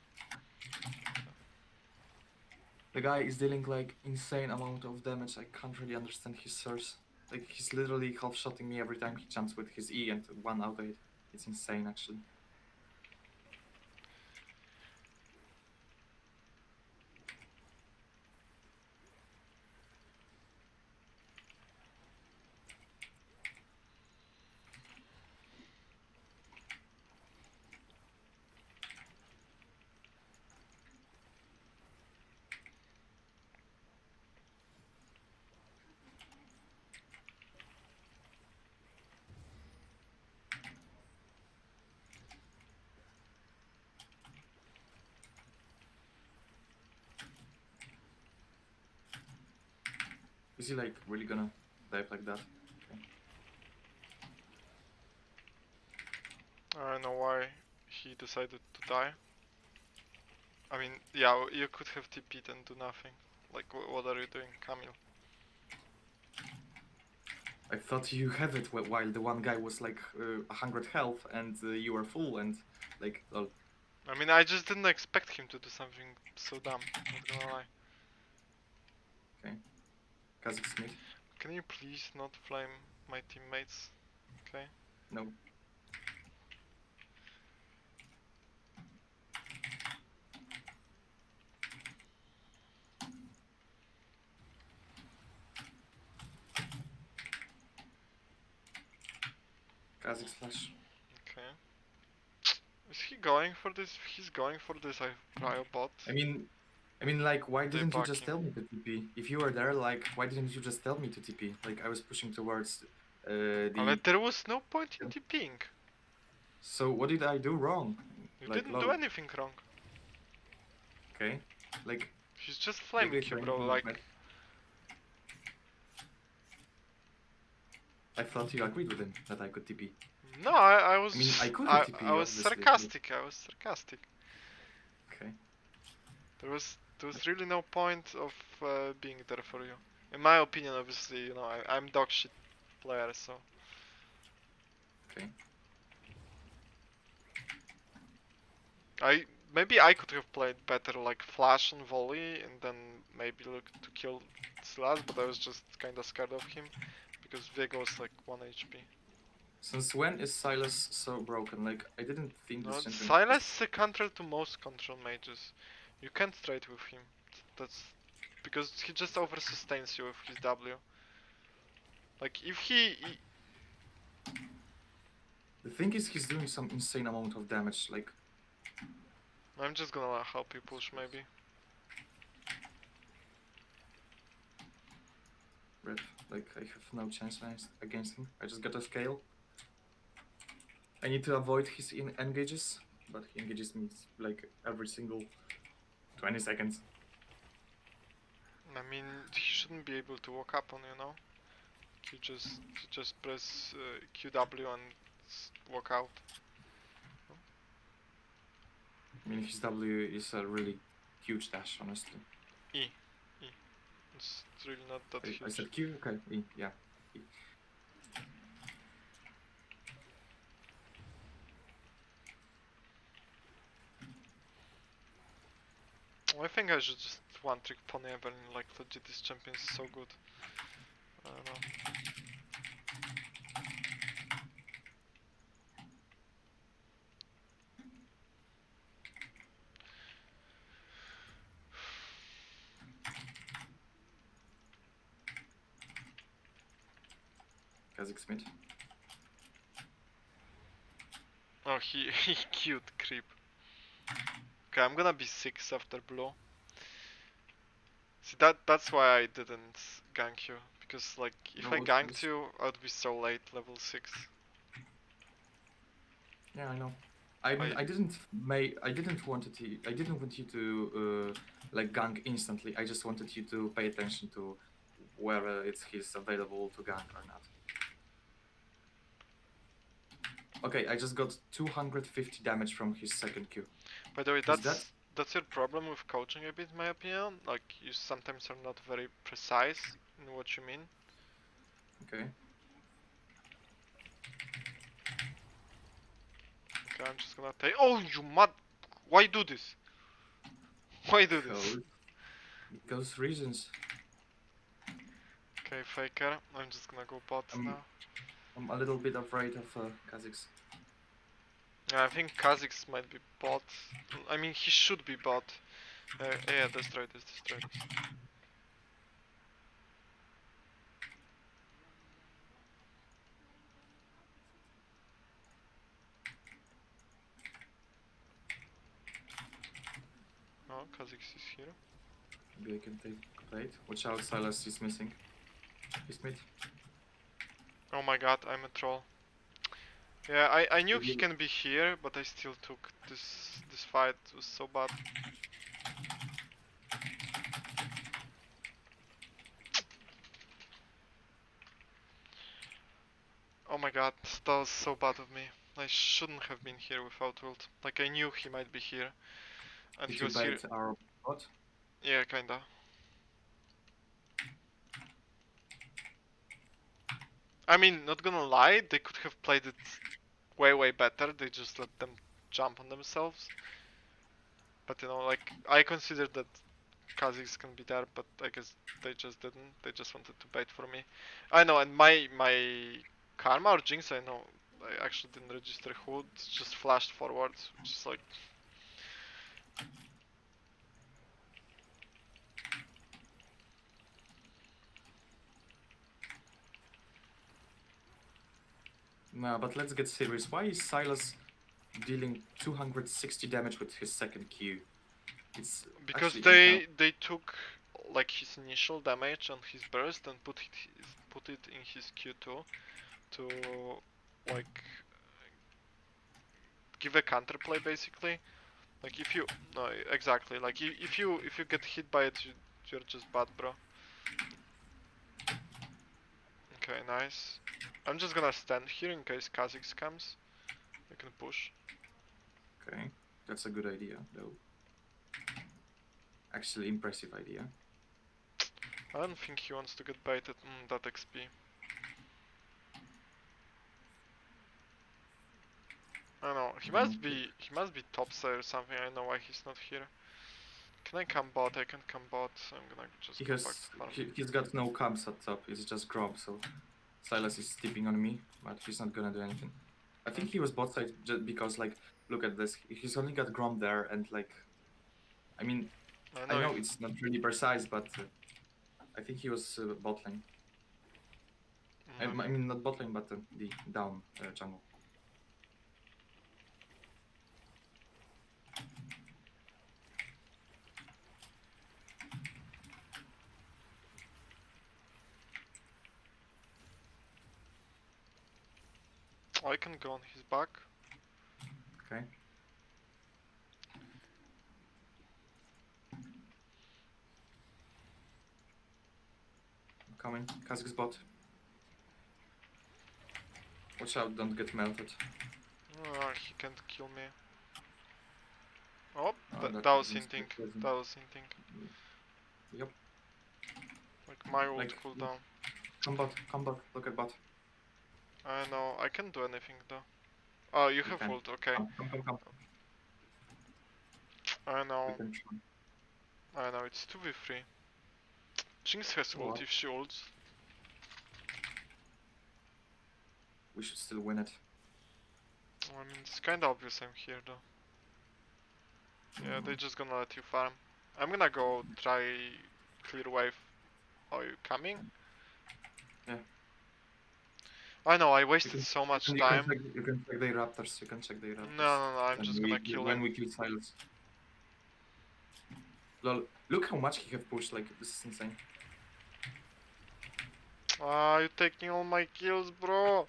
The guy is dealing like insane amount of damage. I can't really understand his source. Like he's literally half shotting me every time he jumps with his E and one auto hit. It's insane actually. Is he like really gonna dive like that? I don't know why he decided to die. I mean, yeah, you could have TP'd and do nothing. Like, what are you doing, Camille? I thought you had it while the one guy was like 100 health and you were full and like lol. I mean, I just didn't expect him to do something so dumb, not gonna lie. Kha'Zix mid. Can you please not flame my teammates? Okay. No. Kha'Zix flash. Okay. Is he going for this? He's going for this Cryo bot. I mean, like, why They're didn't you just backing. tell me to TP? If you were there, like, why didn't you just tell me to TP? Like, I was pushing towards the. But there was no point in TPing. So what did I do wrong? You Like, didn't do lol. anything wrong. Okay, like. He's just maybe flaming if you, I bro. knew Like, better. I thought you agreed with him that I could TP. no, I was. I mean, I could I, have TP, I was obviously, but- sarcastic. I was sarcastic. Okay. There was really no point of being there for you. In my opinion, obviously, you know, I'm dog shit player, so. Okay. Maybe I could have played better, like flash and volley, and then maybe look to kill Silas, but I was just kinda scared of him because Vega was like 1 HP. Since when is Silas so broken? Like, I didn't think No, this champion. Silas is a counter to most control mages. You can't trade with him. That's because he just over sustains you with his W. Like if he The thing is, he's doing some insane amount of damage. Like, I'm just gonna help you push maybe. red. Like, I have no chance against him. I just got a scale. I need to avoid his engages, but he engages me like every single 20 seconds. I mean, he shouldn't be able to walk up on you, know? You just press QW and walk out. I mean, his W is a really huge dash, honestly. It's really not that I huge. said Q? Okay, E, yeah. E. I think I should just one trick pony Evelyn, like legit this champion is so good. I don't know. Kha'Zix mid. Oh, he cute creep. Okay, I'm gonna be 6 after blue. See, that's why I didn't gank you. Because, like, if No, I ganked it's- you, I would be so late, level 6. Yeah, I know. I mean, I- I didn't want you to like gank instantly. I just wanted you to pay attention to whether he's available to gank or not. Okay, I just got 250 damage from his second Q. By the way, that- that's your problem with coaching a bit, in my opinion. Like, you sometimes are not very precise in what you mean. Okay. Okay, I'm just gonna take. Oh, you mad! Why do this? Why do this? Because reasons. Okay, faker. I'm just gonna go bot now. I'm a little bit afraid of Kha'Zix. Yeah, I think Kha'Zix might be bot. I mean, he should be bot. Yeah, destroy this, destroy this. Oh, Kha'Zix is here. Maybe I can take plate. Watch out, Silas is missing. He's mid. Oh my god, I'm a troll. Yeah, I knew he can be here, but I still took this fight. It was so bad. Oh my god, that was so bad of me. I shouldn't have been here without ult. Like, I knew he might be here. And Did he you was here. bait our bot? Yeah, kinda. I mean, not gonna lie, they could have played it way better. They just let them jump on themselves. But you know, like, I considered that Kha'Zix can be there, but I guess they just didn't. They just wanted to bait for me. I know, and my Karma or Jinx, I know, I actually didn't register who, just flashed forward, which is like... No, but let's get serious. Why is Silas dealing 260 damage with his second Q? It's Because actually they took like his initial damage on his burst and put it in his Q2 to like give a counterplay basically. Like if you no exactly like if you get hit by it, you're just bad, bro. Okay, nice. I'm just gonna stand here in case Kha'Zix comes. I can push. Okay, that's a good idea, though. Actually, impressive idea. I don't think he wants to get baited. That XP. I don't know. He must be top side or something. I know why he's not here. Can I come bot? I can come bot. I'm gonna just go back to farm. He's got no camps at top. It's just Grob, so Silas is stepping on me, but he's not gonna do anything. I think he was bot side just because, like, look at this. He's only got Grom there, and like, I mean, I know it's not really precise, but I think he was bot lane. I mean, not bot lane, but the down jungle. I can go on his back. Okay. I'm coming. Kha'Zix bot. Watch out, don't get melted. Oh, he can't kill me. Oh, Oh, that that was wasn't hinting. good. That was hinting. Yep. Like my ult Like, cooldown. Come bot, look at bot. I know, I can't do anything though. Oh, you have can. ult, okay. Come. I know, We can try. I know, it's 2v3. Jinx has ult What? if she ults. We should still win it. I mean, it's kinda obvious I'm here though. Yeah, they're just gonna let you farm. I'm gonna go try clear wave. Are you coming? Yeah. I know, I wasted so much time. You can check the raptors. You can check the raptors. No, I'm just gonna kill when him. we kill Silas. Lol, look how much he have pushed, like, this is insane. Ah, you're taking all my kills, bro.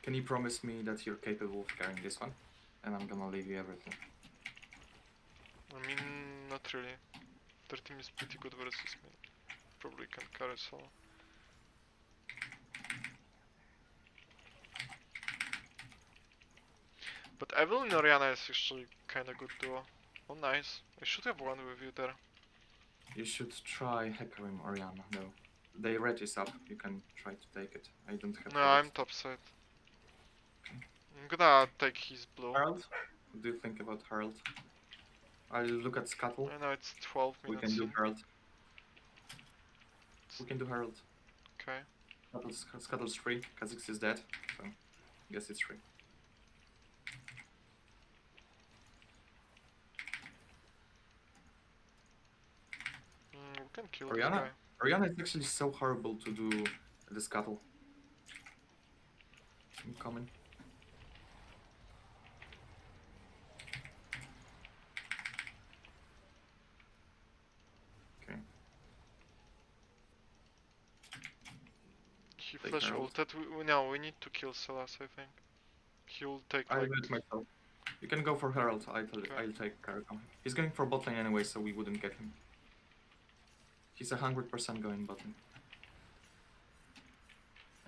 Can you promise me that you're capable of carrying this one? And I'm gonna leave you everything. I mean, not really. 3 team is pretty good versus me. Probably can carry solo. But Evelyn and Oriana is actually kinda good duo. Oh nice. I should have won with you there. You should try Hecarim Oriana, though. They red is up, you can try to take it. I don't have No, red. I'm topside. I'm gonna take his blue. Herald? What do you think about Herald? I'll look at Scuttle. I know it's 12 We minutes can do in. Herald. We can do Herald. Okay. Scuttle's free, Kha'Zix is dead, so I guess it's free. We can kill Oriana? this guy. Oriana is actually so horrible to do the Scuttle. I'm coming. Okay. He Take flash Herald. ulted. No, we need to kill Silas, I think. He'll take I like... went myself. You can go for Herald, Okay. I'll take Karakam. He's going for bot lane anyway, so we wouldn't get him. He's 100% going bot lane.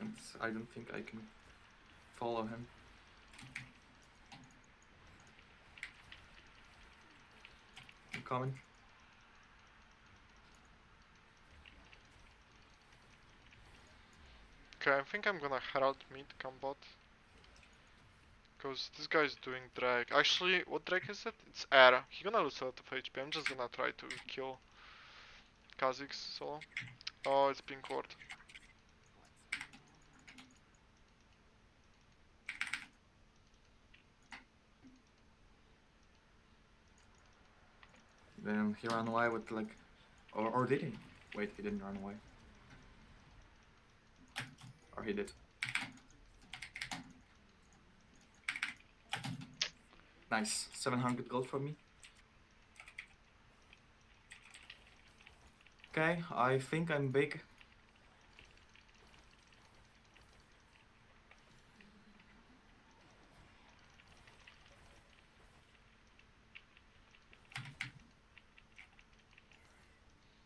And I don't think I can follow him. I'm coming. Okay, I think I'm gonna Herald mid, come bot. Because this guy's doing drag. Actually, what drag is it? It's air. He gonna lose a lot of HP. I'm just gonna try to kill Kha'Zix solo. Oh, it's pink ward. Then he ran away with like... Or did he? Wait, he didn't run away. Or he did. Nice. 700 gold for me. Okay, I think I'm big.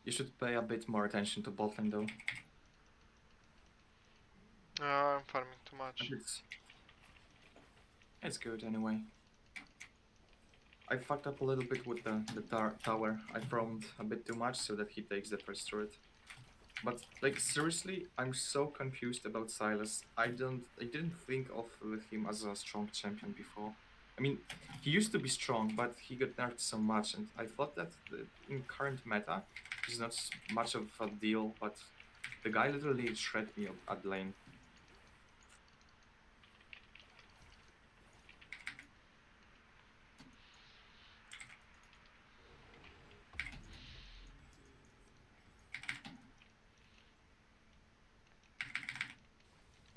You should pay a bit more attention to bot lane though. I'm farming too much. It's good anyway. I fucked up a little bit with the tower. I farmed a bit too much so that he takes the first turret. But like seriously, I'm so confused about Silas. I didn't think of him as a strong champion before. I mean, he used to be strong, but he got nerfed so much, and I thought that in current meta, he's not much of a deal. But the guy literally shred me at lane.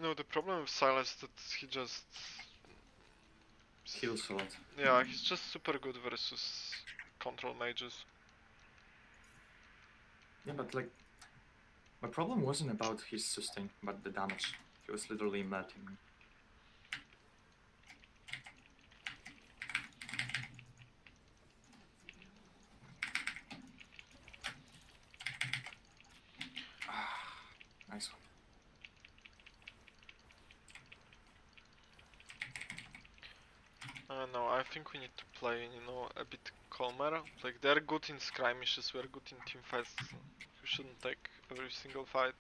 No, the problem with Silas is that he just... Heals a lot. Yeah, he's just super good versus control mages. Yeah, but like, my problem wasn't about his sustain, but the damage. He was literally melting me. Nice one. No, I think we need to play, you know, a bit calmer. Like, they're good in skirmishes, we're good in team fights. We shouldn't take every single fight.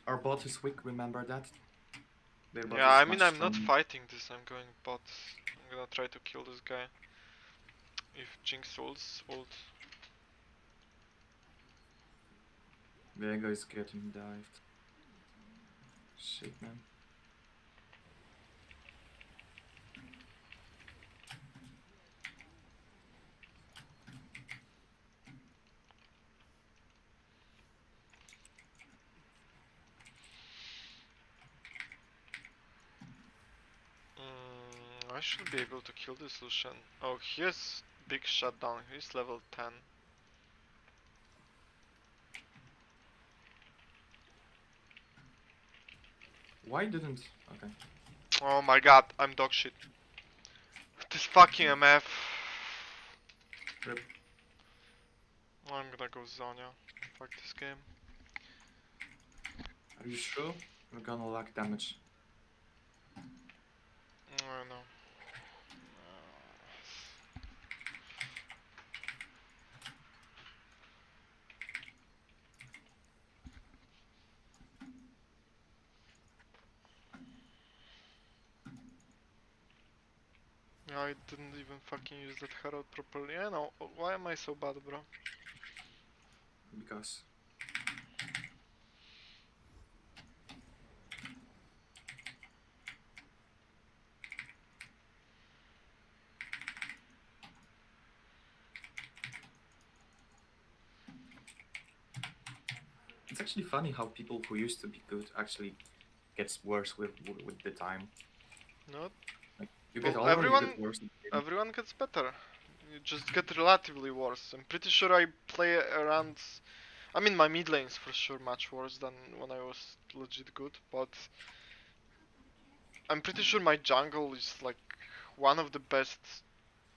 Our bot is weak, remember that? Their bot Yeah, is I mean, much I'm not stronger. fighting this, I'm going bot. I'm gonna try to kill this guy. If Jinx ults, ult. Vega is getting dived. Shit, man. I should be able to kill this Lucian. Oh, he has big shutdown. He's level 10. Why didn't... Okay. Oh my god, I'm dog shit. This fucking MF. Rip. I'm gonna go Zonya. Fuck this game. Are you sure? We're gonna lack damage. I don't know. I didn't even fucking use that Herald properly. I know. Why am I so bad, bro? Because... It's actually funny how people who used to be good actually gets worse with the time. Not. Like you get Well, older, everyone- you get worse. Everyone gets better. You just get relatively worse. I'm pretty sure I play around. I mean, my mid lane's for sure much worse than when I was legit good, but I'm pretty sure my jungle is like one of the best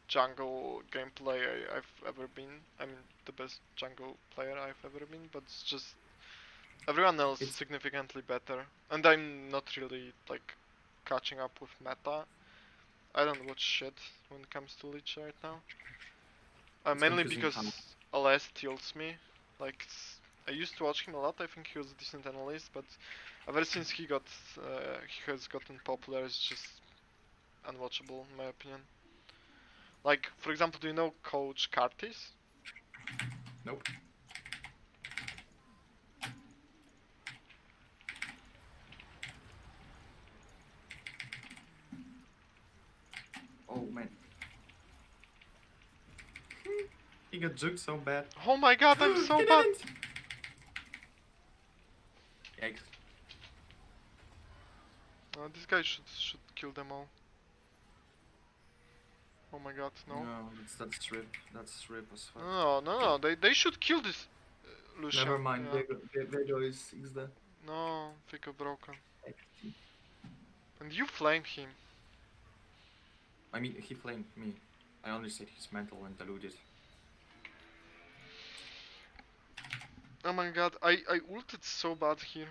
jungle gameplay I've ever been. I mean, the best jungle player I've ever been, but it's just everyone else is It's- significantly better, and I'm not really like catching up with meta. I don't watch shit when it comes to Lich right now. It's Mainly confusing because how- LS tilts me. Like, I used to watch him a lot. I think he was a decent analyst, but ever since he has gotten popular, it's just unwatchable in my opinion. Like, for example, do you know Coach Curtis? Nope. Oh man. He got juked so bad. Oh my god, I'm so He bad. didn't! Yikes. This guy should kill them all. Oh my god, no. No, that's rip. That's rip as fuck. No, they should kill this Lucian. Never mind. Yeah. Vego is XD. No, Vico broken. And you flame him. I mean, he flamed me. I only said he's mental and deluded. Oh my god, I ulted so bad here.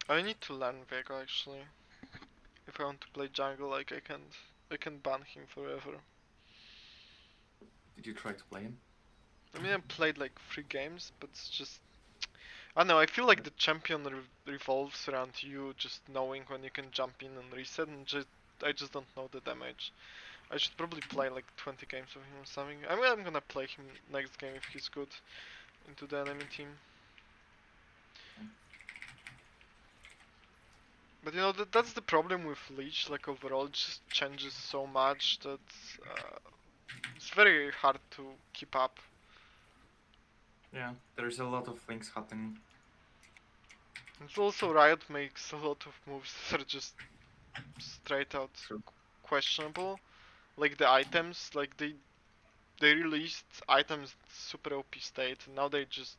I need to learn Vega actually. If I want to play jungle, like I can ban him forever. Did you try to play him? I mean, I played like 3 games, but it's just I don't know. I feel like the champion revolves around you just knowing when you can jump in and reset, and I just don't know the damage. I should probably play like 20 games of him or something. I mean, I'm gonna play him next game if he's good into the enemy team. But you know, that's the problem with Leech, like overall it just changes so much that it's very hard to keep up. Yeah, there's a lot of things happening. It's also Riot makes a lot of moves that are just straight out True. questionable. Like the items, like they released items super OP state, and now they just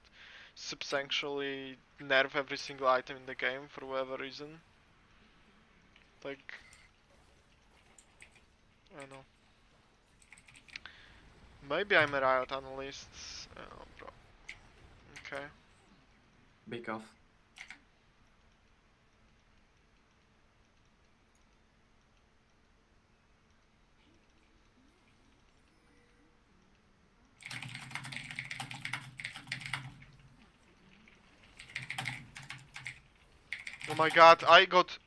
substantially nerf every single item in the game for whatever reason. Like, I don't know. Maybe I'm a Riot analyst. Oh, bro. Okay. Big off. Oh my god, I got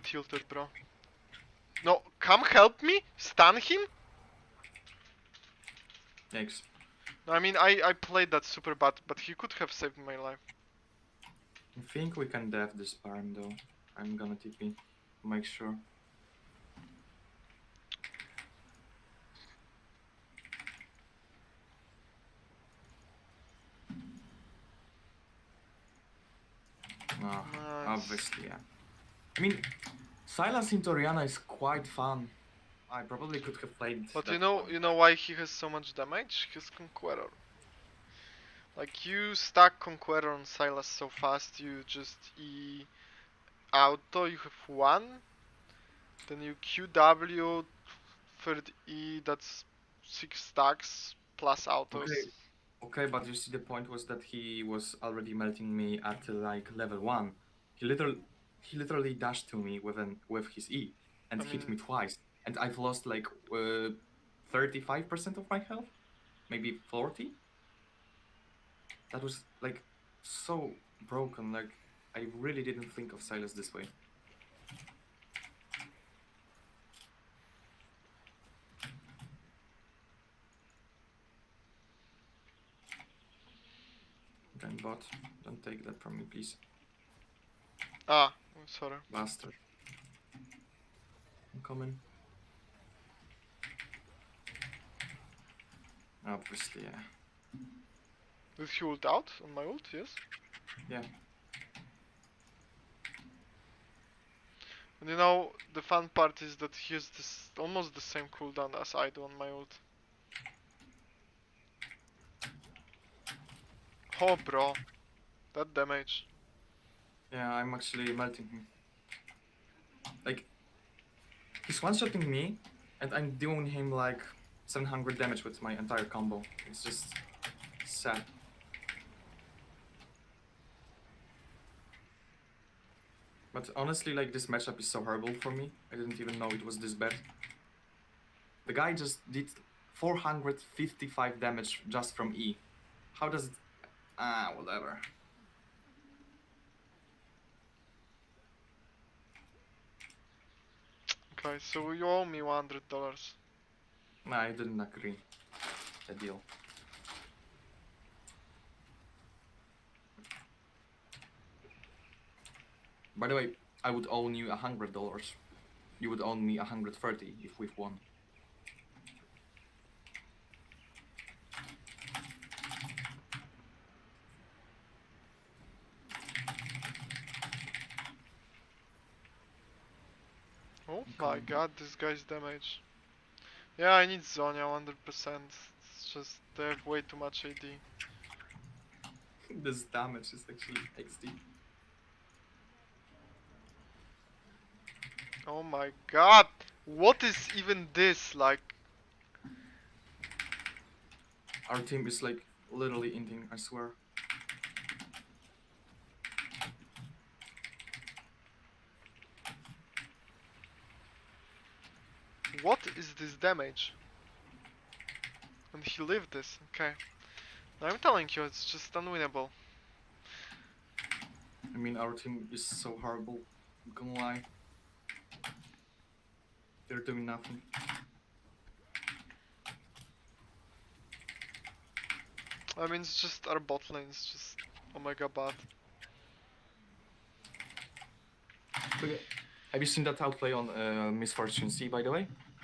tilted, bro. No, come help me? Stun him? Yikes. No, I mean, I played that super bad, but he could have saved my life. I think we can def this Baron though. I'm gonna TP. Make sure. Oh, Nice. obviously, yeah. I mean, Silence into Oriana is quite fun. I probably could have played. But that you one. know why he has so much damage? His Conqueror. Like you stack Conqueror on Silas so fast, you just E auto, you have 1, then you QW, third E, that's 6 stacks plus autos. Okay, okay, but you see, the point was that he was already melting me at like level 1. He literally dashed to me with his E and I hit mean- me twice, and I've lost like 35% of my health, maybe 40. That was like so broken. Like I really didn't think of Silas this way. Then bot, don't take that from me, please, Ah, I'm sorry. bastard. I'm coming. Obviously, yeah. Did he ult out on my ult? Yes. Yeah. And you know, the fun part is that he has this almost the same cooldown as I do on my ult. Oh, bro, that damage. Yeah, I'm actually melting him. Like, he's one-shotting me, and I'm doing him like 700 damage with my entire combo. It's just sad. But honestly, like, this matchup is so horrible for me. I didn't even know it was this bad. The guy just did 455 damage just from E. How does it... whatever. Okay, so you owe me $100. Nah, I didn't agree. A deal. By the way, I would owe you $100. You would owe me 130 if we've won. Oh my god, this guy's damage. Yeah, I need Zonya 100%. It's just, they have way too much AD. This damage is actually XD. Oh my god! What is even this? Like, Our team is like literally ending, I swear. what is this damage? And he lived this, okay. I'm telling you, it's just unwinnable. I mean, our team is so horrible. I'm gonna lie. They're doing nothing. I mean, it's just our bot lane is just omega bad. Okay. Have you seen that outplay on Misfortune C, by the way?